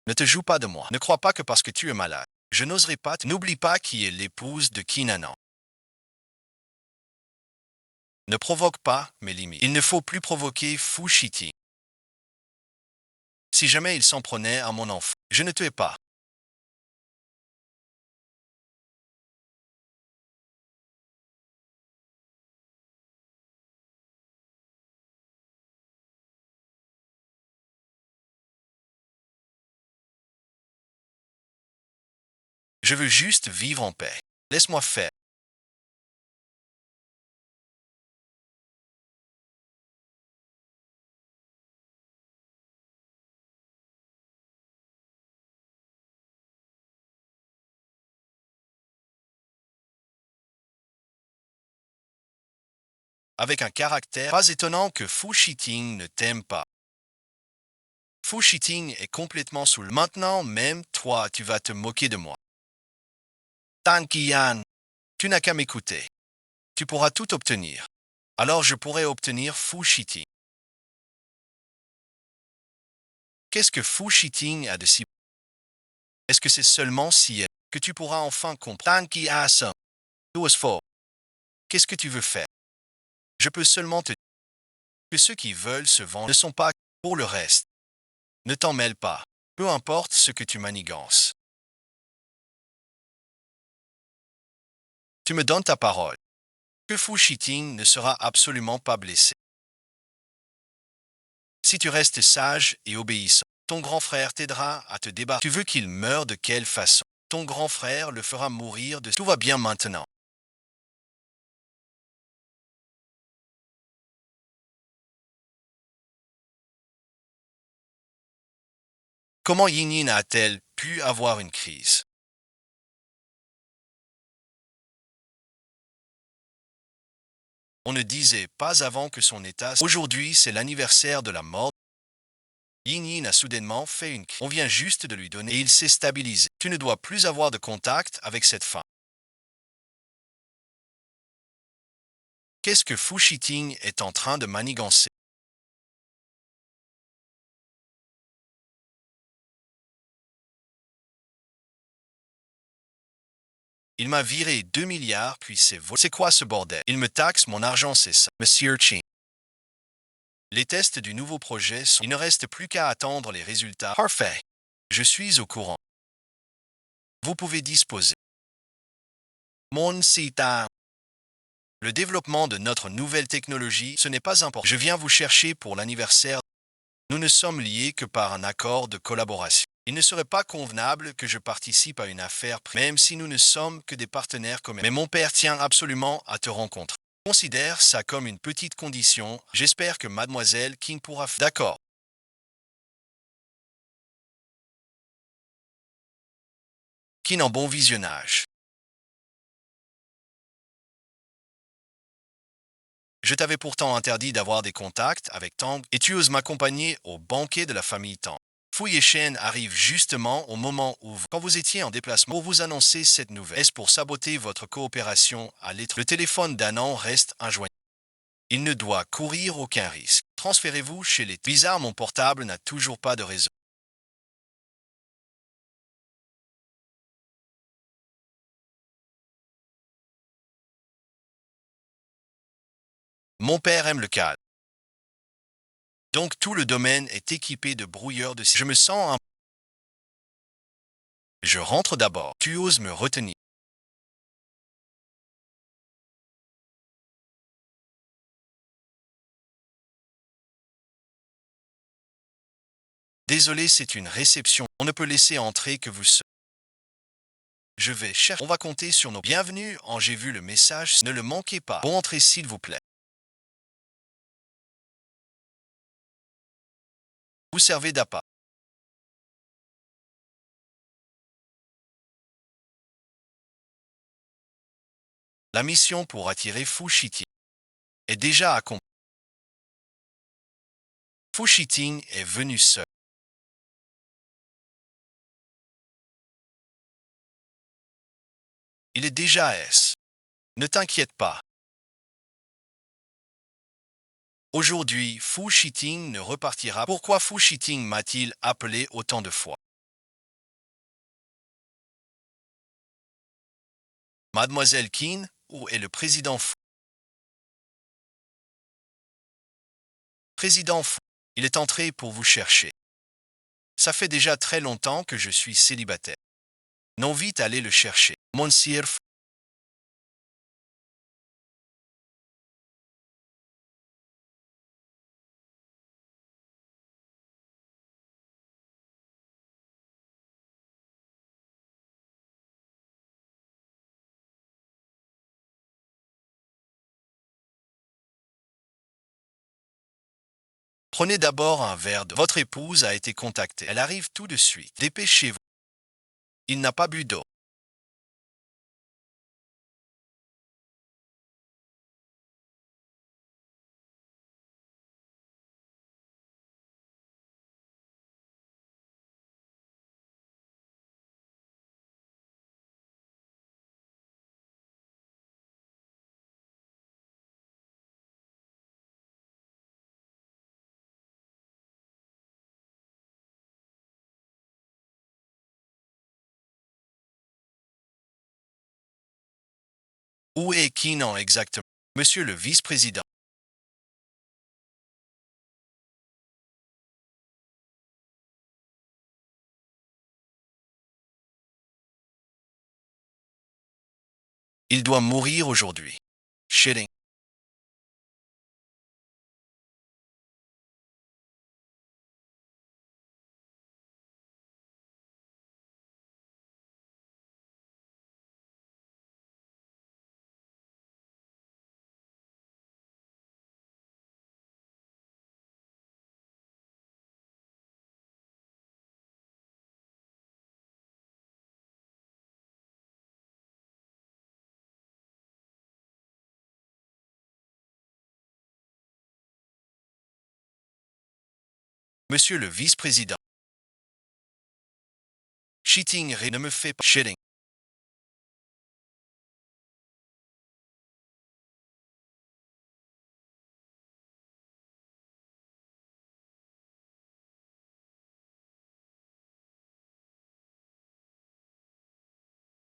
Ne te joue pas de moi. Ne crois pas que parce que tu es malade. Je n'oserais pas. N'oublie pas qui est l'épouse de Kinanan. Ne provoque pas mes limites. Il ne faut plus provoquer Fu Shiting. Si jamais il s'en prenait à mon enfant, je ne te hais pas. Je veux juste vivre en paix. Laisse-moi faire. Avec un caractère pas étonnant que Fu Shiting ne t'aime pas. Fu Shiting est complètement sous le. Maintenant même, toi, tu vas te moquer de moi. Tan Qian, tu n'as qu'à m'écouter. Tu pourras tout obtenir. Alors je pourrais obtenir Fu Shiting. Qu'est-ce que Fu Shiting a de si... Est-ce que c'est seulement si elle que tu pourras enfin comprendre qui a ça? Fort. Qu'est-ce que tu veux faire? Je peux seulement te dire que ceux qui veulent se vendre ne sont pas pour le reste. Ne t'en mêle pas. Peu importe ce que tu manigances. Tu me donnes ta parole. Que Fu Shiting ne sera absolument pas blessé. Si tu restes sage et obéissant, ton grand frère t'aidera à te débarrasser. Tu veux qu'il meure de quelle façon? Ton grand frère le fera mourir de... Tout va bien maintenant. Comment Yinyin a-t-elle pu avoir une crise? On ne disait pas avant que son état... Aujourd'hui, c'est l'anniversaire de la mort. Yinyin a soudainement fait une crise. On vient juste de lui donner et il s'est stabilisé. Tu ne dois plus avoir de contact avec cette femme. Qu'est-ce que Fu Shiting est en train de manigancer? Il m'a viré 2 milliards puis c'est volé. C'est quoi ce bordel? Il me taxe mon argent, c'est ça. Monsieur Ching. Les tests du nouveau projet sont... Il ne reste plus qu'à attendre les résultats. Parfait. Je suis au courant. Vous pouvez disposer. Mon site a... Le développement de notre nouvelle technologie, ce n'est pas important. Je viens vous chercher pour l'anniversaire. Nous ne sommes liés que par un accord de collaboration. Il ne serait pas convenable que je participe à une affaire, même si nous ne sommes que des partenaires communs. Mais mon père tient absolument à te rencontrer. Considère ça comme une petite condition. J'espère que mademoiselle King pourra... D'accord. King en bon visionnage. Je t'avais pourtant interdit d'avoir des contacts avec Tang et tu oses m'accompagner au banquet de la famille Tang. Fouille et Shen arrive justement au moment où, quand vous étiez en déplacement, pour vous annoncer cette nouvelle. Est-ce pour saboter votre coopération à l'étranger? Le téléphone d'Anand reste injoignable. Il ne doit courir aucun risque. Transférez-vous chez les... Bizarre, mon portable n'a toujours pas de réseau. Mon père aime le calme. Donc tout le domaine est équipé de brouilleurs de... Je me sens un... Je rentre d'abord. Tu oses me retenir. Désolé, c'est une réception. On ne peut laisser entrer que vous seul. Je vais chercher. On va compter sur nos... Bienvenue en... J'ai vu le message. Ne le manquez pas. Bon, entrez s'il vous plaît. Vous servez d'appât. La mission pour attirer Fu Shiting est déjà accomplie. Fu Shiting est venu seul. Il est déjà S. Ne t'inquiète pas. Aujourd'hui, Fu Shiting ne repartira. Pourquoi Fu Shiting m'a-t-il appelé autant de fois? Mademoiselle Qin, où est le président Fu? Président Fu, il est entré pour vous chercher. Ça fait déjà très longtemps que je suis célibataire. Non, vite, allez le chercher. Monsieur Fu. Prenez d'abord un verre de... Votre épouse a été contactée. Elle arrive tout de suite. Dépêchez-vous. Il n'a pas bu d'eau. Où est Kinan exactement? Monsieur le vice-président. Il doit mourir aujourd'hui. Shitting. Monsieur le vice-président. Cheating ne me fait pas shitting.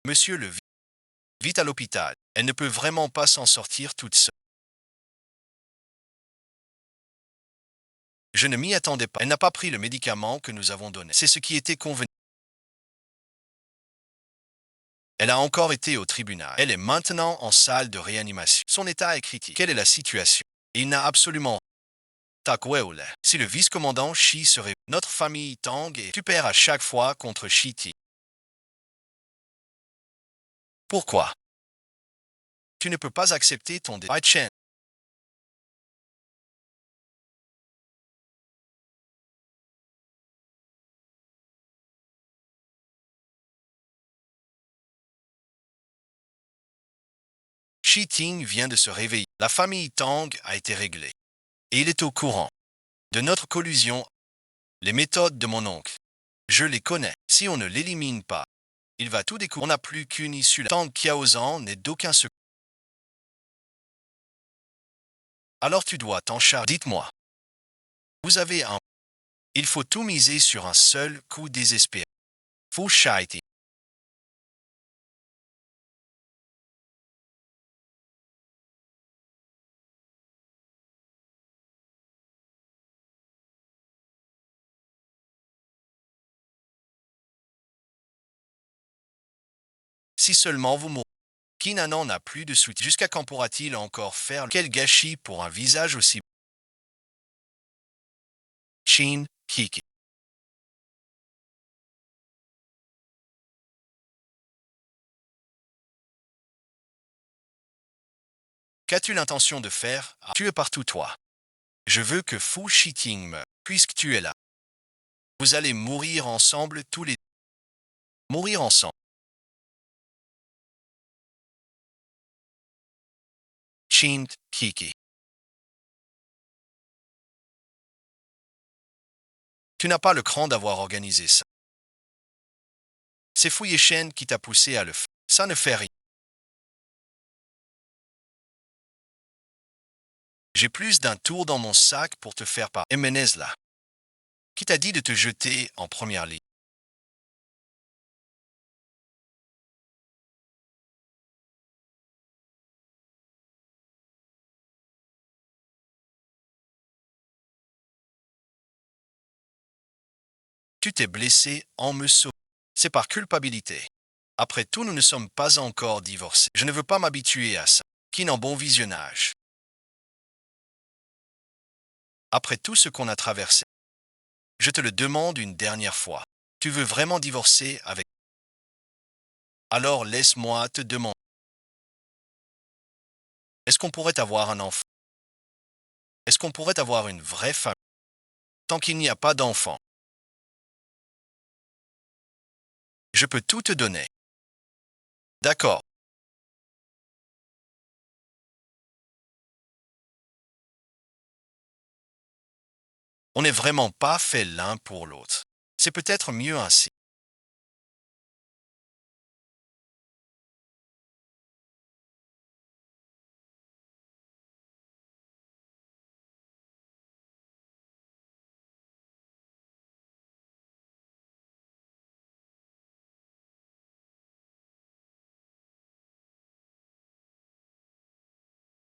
Monsieur le vite à l'hôpital. Elle ne peut vraiment pas s'en sortir toute seule. Je ne m'y attendais pas. Elle n'a pas pris le médicament que nous avons donné. C'est ce qui était convenu. Elle a encore été au tribunal. Elle est maintenant en salle de réanimation. Son état est critique. Quelle est la situation? Il n'a absolument Takwele. Si le vice-commandant Shi serait notre famille Tang et tu perds à chaque fois contre Shiti. Pourquoi? Tu ne peux pas accepter ton Chen. Shi Ting vient de se réveiller. La famille Tang a été réglée. Et il est au courant de notre collusion. Les méthodes de mon oncle, je les connais. Si on ne l'élimine pas, il va tout découvrir. On n'a plus qu'une issue. Tang Qiaozan n'est d'aucun secours. Alors tu dois t'en charger. Dites-moi, vous avez un... Il faut tout miser sur un seul coup désespéré. Fu Shaiti. Si seulement vous mourrez. Kinanan n'a plus de soutien. Jusqu'à quand pourra-t-il encore faire? Quel gâchis pour un visage aussi... Shin, Kiki. Qu'as-tu l'intention de faire? Tu es partout, toi. Je veux que Fu Shiting meure, puisque tu es là. Vous allez mourir ensemble tous les... Mourir ensemble. Shin, Kiki. Tu n'as pas le cran d'avoir organisé ça. C'est Fu Yeshen qui t'a poussé à le faire. Ça ne fait rien. J'ai plus d'un tour dans mon sac pour te faire part. Emenez là. Qui t'a dit de te jeter en première ligne? Tu t'es blessé en me sauvant. C'est par culpabilité. Après tout, nous ne sommes pas encore divorcés. Je ne veux pas m'habituer à ça. Qui n'en bon visionnage. Après tout ce qu'on a traversé, je te le demande une dernière fois. Tu veux vraiment divorcer avec... Alors laisse-moi te demander. Est-ce qu'on pourrait avoir un enfant? Est-ce qu'on pourrait avoir une vraie famille? Tant qu'il n'y a pas d'enfant, je peux tout te donner. D'accord. On n'est vraiment pas fait l'un pour l'autre. C'est peut-être mieux ainsi.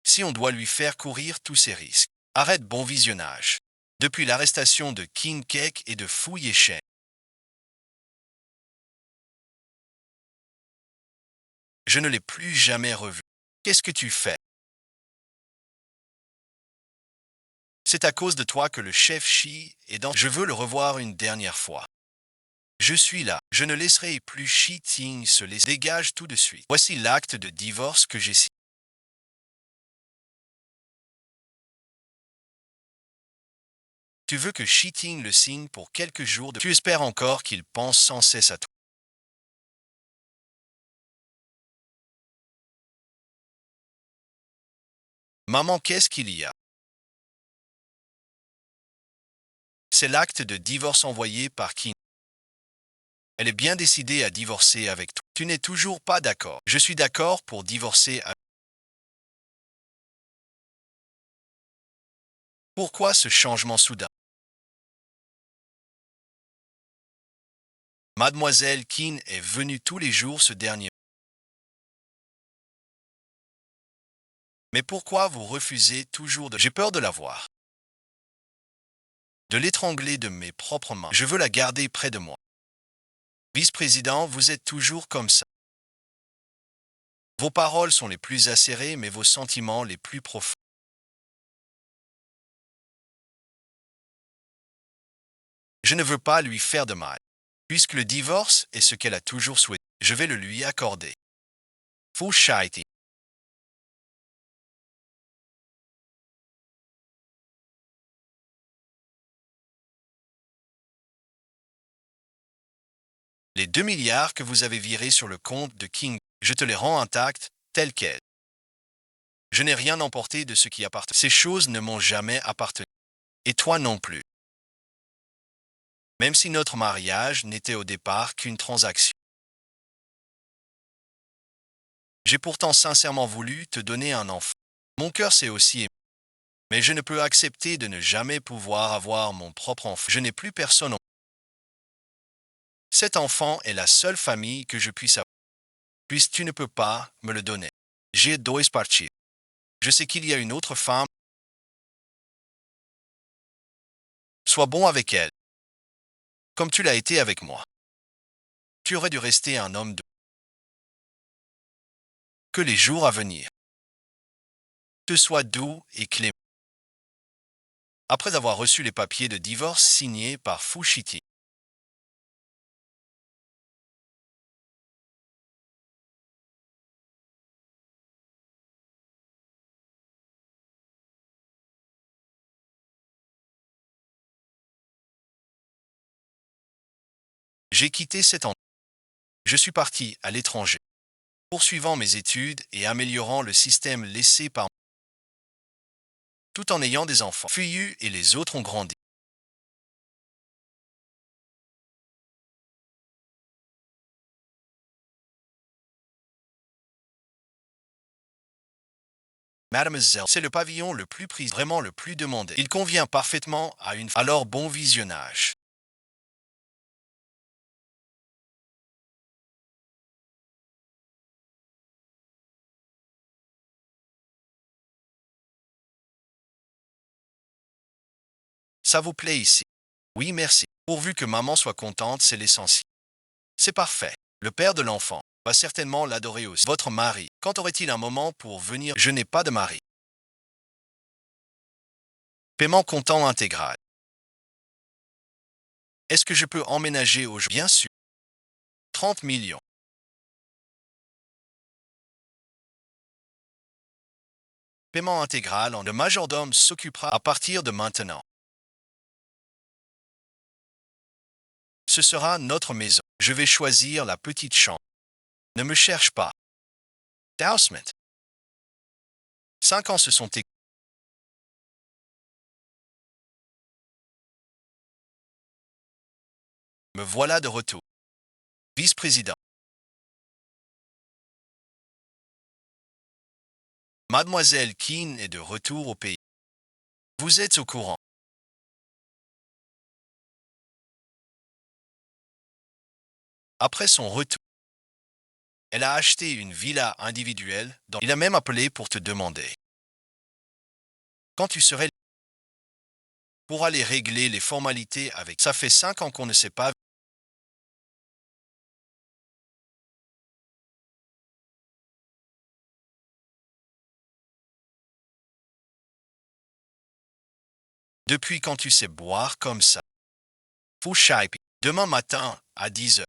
Si on doit lui faire courir tous ses risques. Arrête bon visionnage. Depuis l'arrestation de King Kek et de Fu Yeshen, je ne l'ai plus jamais revu. Qu'est-ce que tu fais? C'est à cause de toi que le chef Shi est dans... Je veux le revoir une dernière fois. Je suis là. Je ne laisserai plus Shi Ting se laisser. Dégage tout de suite. Voici l'acte de divorce que j'ai signé. Tu veux que Shi Ting le signe pour quelques jours de... Tu espères encore qu'il pense sans cesse à toi. Maman, qu'est-ce qu'il y a? C'est l'acte de divorce envoyé par King. Elle est bien décidée à divorcer avec toi. Tu n'es toujours pas d'accord. Je suis d'accord pour divorcer avec... Pourquoi ce changement soudain? Mademoiselle Keane est venue tous les jours ce dernier. Mais pourquoi vous refusez toujours de... J'ai peur de la voir. de l'étrangler de mes propres mains. Je veux la garder près de moi. Vice-président, vous êtes toujours comme ça. Vos paroles sont les plus acérées, mais vos sentiments les plus profonds. Je ne veux pas lui faire de mal. Puisque le divorce est ce qu'elle a toujours souhaité, je vais le lui accorder. Faux charité. Les 2 milliards que vous avez virés sur le compte de King, je te les rends intacts, tels quels. Je n'ai rien emporté de ce qui appartient. Ces choses ne m'ont jamais appartenu. Et toi non plus. Même si notre mariage n'était au départ qu'une transaction. J'ai pourtant sincèrement voulu te donner un enfant. Mon cœur s'est aussi ému. Mais je ne peux accepter de ne jamais pouvoir avoir mon propre enfant. Je n'ai plus personne. Cet enfant est la seule famille que je puisse avoir. Puisque tu ne peux pas me le donner. J'ai deux parties. Je sais qu'il y a une autre femme. Sois bon avec elle. Comme tu l'as été avec moi. Tu aurais dû rester un homme de que les jours à venir te soient doux et clément. Après avoir reçu les papiers de divorce signés par Fushiti, j'ai quitté cet endroit. Je suis parti à l'étranger, poursuivant mes études et améliorant le système laissé par moi, tout en ayant des enfants. Fuyu et les autres ont grandi. Mademoiselle, c'est le pavillon le plus prisé, vraiment le plus demandé. Il convient parfaitement à une. Alors bon visionnage. Ça vous plaît ici? Oui, merci. Pourvu que maman soit contente, c'est l'essentiel. C'est parfait. Le père de l'enfant va certainement l'adorer aussi. Votre mari, quand aurait-il un moment pour venir? Je n'ai pas de mari. Paiement comptant intégral. Est-ce que je peux emménager au jour? Bien sûr. 30 millions. Paiement intégral. Le majordome s'occupera à partir de maintenant. Ce sera notre maison. Je vais choisir la petite chambre. Ne me cherche pas. Housemate. 5 ans se sont écoulés. Me voilà de retour. Vice-président. Mademoiselle Keane est de retour au pays. Vous êtes au courant. Après son retour, elle a acheté une villa individuelle. Il a même appelé pour te demander quand tu serais pour aller régler les formalités avec. Ça fait 5 ans qu'on ne sait pas. Depuis quand tu sais boire comme ça. Fou Shaipi. Demain matin, à 10 heures.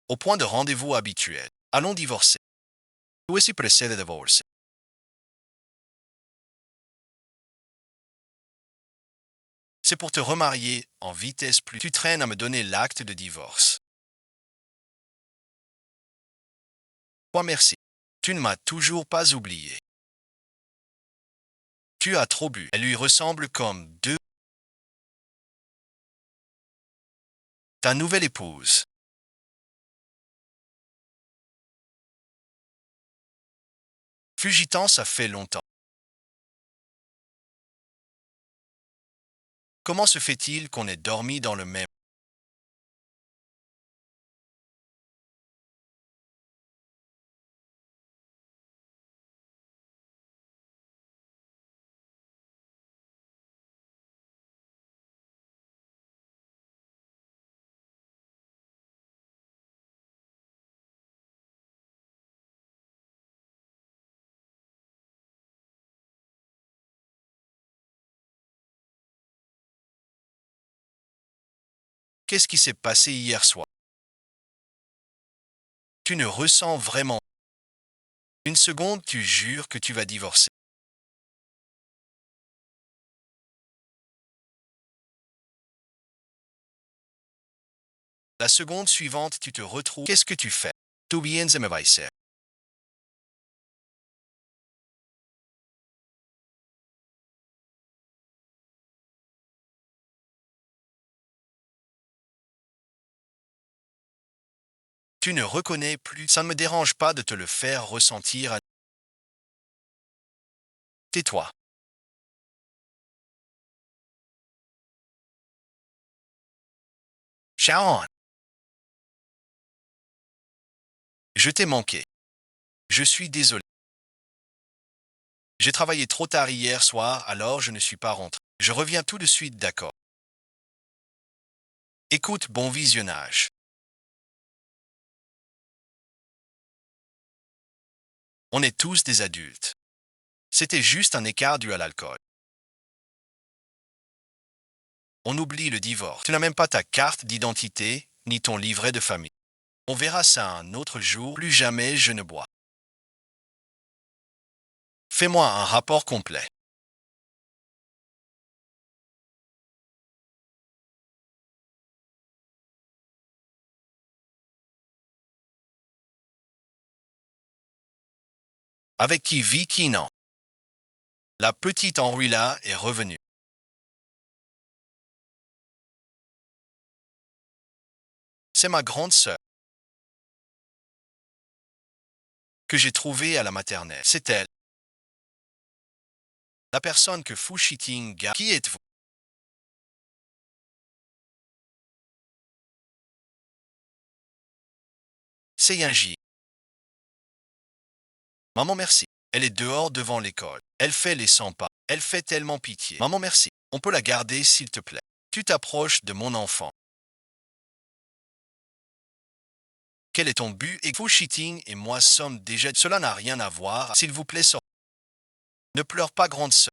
Au point de rendez-vous habituel. Allons divorcer. Tu es pressé de divorcer. C'est pour te remarier en vitesse plus. Tu traînes à me donner l'acte de divorce. Toi merci. Tu ne m'as toujours pas oublié. Tu as trop bu. Elle lui ressemble comme deux. Ta nouvelle épouse. Fugitan, ça fait longtemps. Comment se fait-il qu'on ait dormi dans le même Qu'est-ce qui s'est passé hier soir? Tu ne ressens vraiment. Une seconde, tu jures que tu vas divorcer. La seconde suivante, tu te retrouves. Qu'est-ce que tu fais? Tu viens de me baiser. Tu ne reconnais plus. Ça ne me dérange pas de te le faire ressentir. Tais-toi. Sharon, je t'ai manqué. Je suis désolé. J'ai travaillé trop tard hier soir, alors je ne suis pas rentré. Je reviens tout de suite, d'accord. Écoute, bon visionnage. On est tous des adultes. C'était juste un écart dû à l'alcool. On oublie le divorce. Tu n'as même pas ta carte d'identité ni ton livret de famille. On verra ça un autre jour. Plus jamais je ne bois. Fais-moi un rapport complet. Avec qui vit qui non. La petite Henri-là est revenue. C'est ma grande sœur que j'ai trouvée à la maternelle. C'est elle. La personne que Fu Shiting garde. Qui êtes-vous? C'est Yanji. Maman merci. Elle est dehors devant l'école. Elle fait les 100 pas. Elle fait tellement pitié. Maman merci. On peut la garder s'il te plaît. Tu t'approches de mon enfant. Quel est ton but? Et Fu Shiting et moi sommes déjà. Cela n'a rien à voir. S'il vous plaît, sors. Ne pleure pas, grande sœur.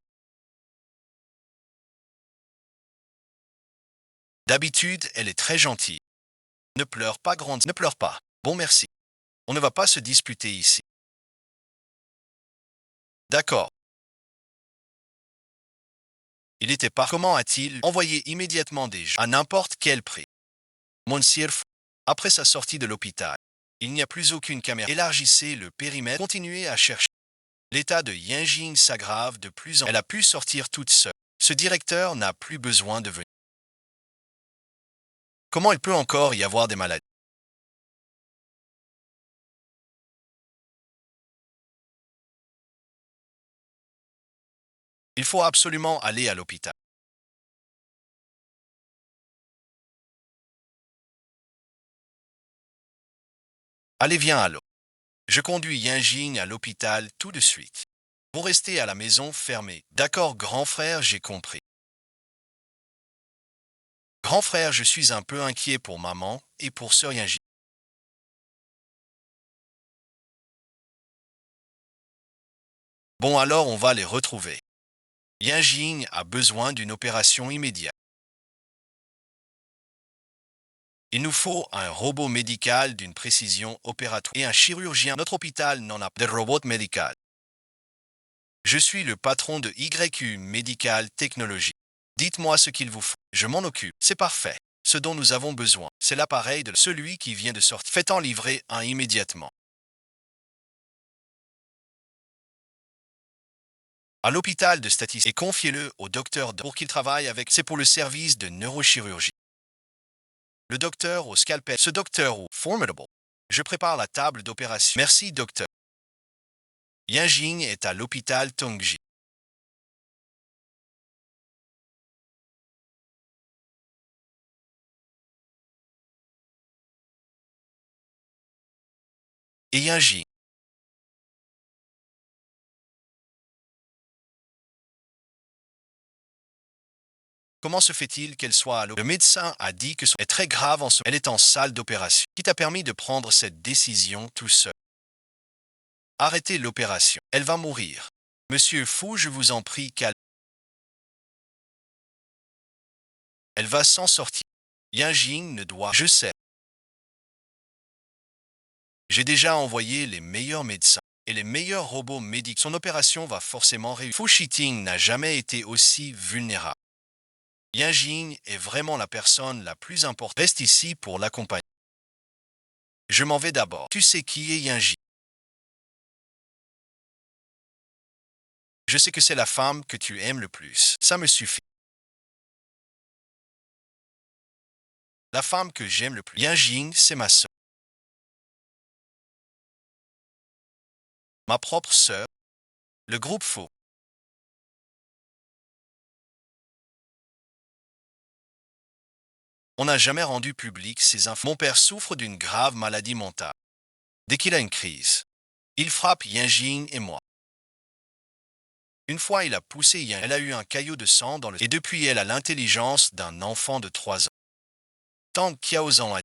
D'habitude, elle est très gentille. Ne pleure pas, grande. Ne pleure pas. Bon, merci. On ne va pas se disputer ici. D'accord. Il était pas. Comment a-t-il envoyé immédiatement des gens à n'importe quel prix? Monsieur F. Après sa sortie de l'hôpital, il n'y a plus aucune caméra. Élargissez le périmètre. Continuez à chercher. L'état de Yanjing s'aggrave de plus en plus. Elle a pu sortir toute seule. Ce directeur n'a plus besoin de venir. Comment il peut encore y avoir des maladies? Il faut absolument aller à l'hôpital. Allez, viens à l'eau. Je conduis Yanjing à l'hôpital tout de suite. Vous restez à la maison fermée. D'accord, grand frère, j'ai compris. Grand frère, je suis un peu inquiet pour maman et pour sœur Yanjing. Bon, alors on va les retrouver. Yanjing a besoin d'une opération immédiate. Il nous faut un robot médical d'une précision opératoire et un chirurgien. Notre hôpital n'en a pas de robot médical. Je suis le patron de YU Medical Technology. Dites-moi ce qu'il vous faut. Je m'en occupe. C'est parfait. Ce dont nous avons besoin, c'est l'appareil de celui qui vient de sortir. Faites-en livrer un immédiatement. À l'hôpital de statistique et confiez-le au docteur pour qu'il travaille avec. C'est pour le service de neurochirurgie. Le docteur au scalpel. Ce docteur au formidable. Je prépare la table d'opération. Merci, docteur. Yanjing est à l'hôpital Tongji. Et Yanjing. Comment se fait-il qu'elle soit à l'hôpital? Le médecin a dit que est très grave elle est en salle d'opération. Qui t'a permis de prendre cette décision tout seul? Arrêtez l'opération. Elle va mourir. Monsieur Fou, je vous en prie, calme. Elle va s'en sortir. Yinjing ne doit... Je sais. J'ai déjà envoyé les meilleurs médecins et les meilleurs robots médicaux. Son opération va forcément réussir. Fu Shiting n'a jamais été aussi vulnérable. Yinjing est vraiment la personne la plus importante. Reste ici pour l'accompagner. Je m'en vais d'abord. Tu sais qui est Yinjing? Je sais que c'est la femme que tu aimes le plus. Ça me suffit. La femme que j'aime le plus. Yinjing, c'est ma sœur. Ma propre sœur. Le groupe faux. On n'a jamais rendu public ces infos. Mon père souffre d'une grave maladie mentale. Dès qu'il a une crise, il frappe Yinjing et moi. Une fois, il a poussé Yinjing. Elle a eu un caillot de sang dans le... Et depuis, elle a l'intelligence d'un enfant de 3 ans. Tang Qiaozan a...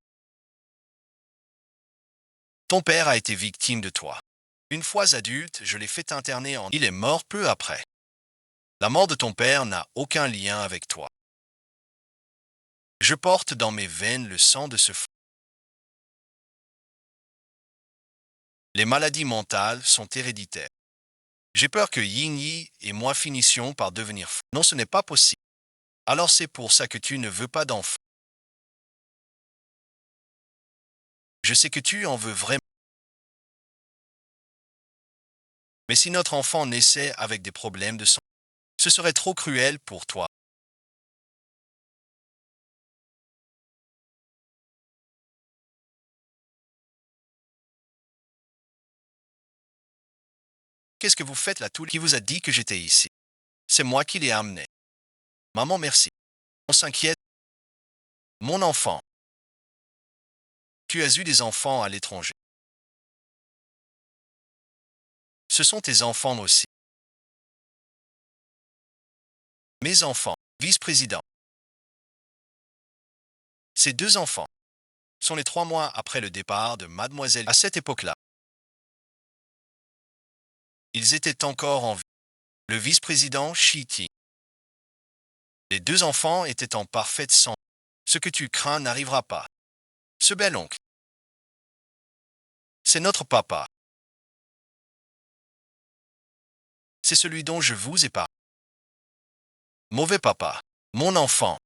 Ton père a été victime de toi. Une fois adulte, je l'ai fait interner en... Il est mort peu après. La mort de ton père n'a aucun lien avec toi. Je porte dans mes veines le sang de ce fou. Les maladies mentales sont héréditaires. J'ai peur que Yin Yi et moi finissions par devenir fous. Non, ce n'est pas possible. Alors c'est pour ça que tu ne veux pas d'enfant. Je sais que tu en veux vraiment. Mais si notre enfant naissait avec des problèmes de santé, ce serait trop cruel pour toi. Qu'est-ce que vous faites là? Qui vous a dit que j'étais ici? C'est moi qui l'ai amené. Maman, merci. On s'inquiète. Mon enfant. Tu as eu des enfants à l'étranger. Ce sont tes enfants aussi. Mes enfants. Vice-président. Ces 2 enfants sont les 3 mois après le départ de mademoiselle. À cette époque-là, ils étaient encore en vie. Le vice-président Shiti. Les 2 enfants étaient en parfaite santé. Ce que tu crains n'arrivera pas. Ce bel oncle. C'est notre papa. C'est celui dont je vous ai parlé. Mauvais papa. Mon enfant.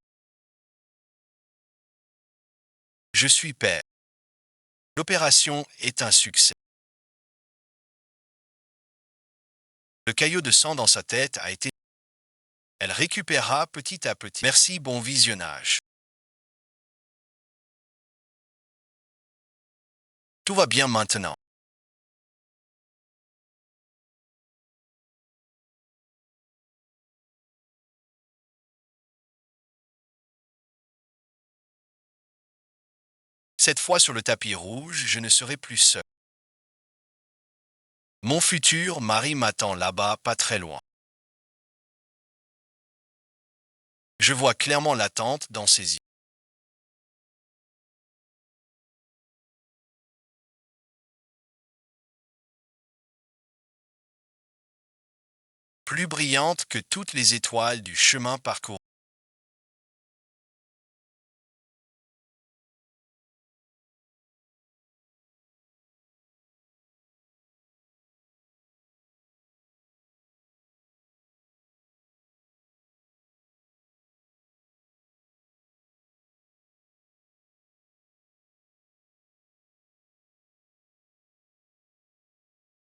Je suis père. L'opération est un succès. Le caillot de sang dans sa tête a été... Elle récupérera petit à petit. Merci, bon visionnage. Tout va bien maintenant. Cette fois sur le tapis rouge, je ne serai plus seul. Mon futur mari m'attend là-bas, pas très loin. Je vois clairement l'attente dans ses yeux. Plus brillante que toutes les étoiles du chemin parcouru.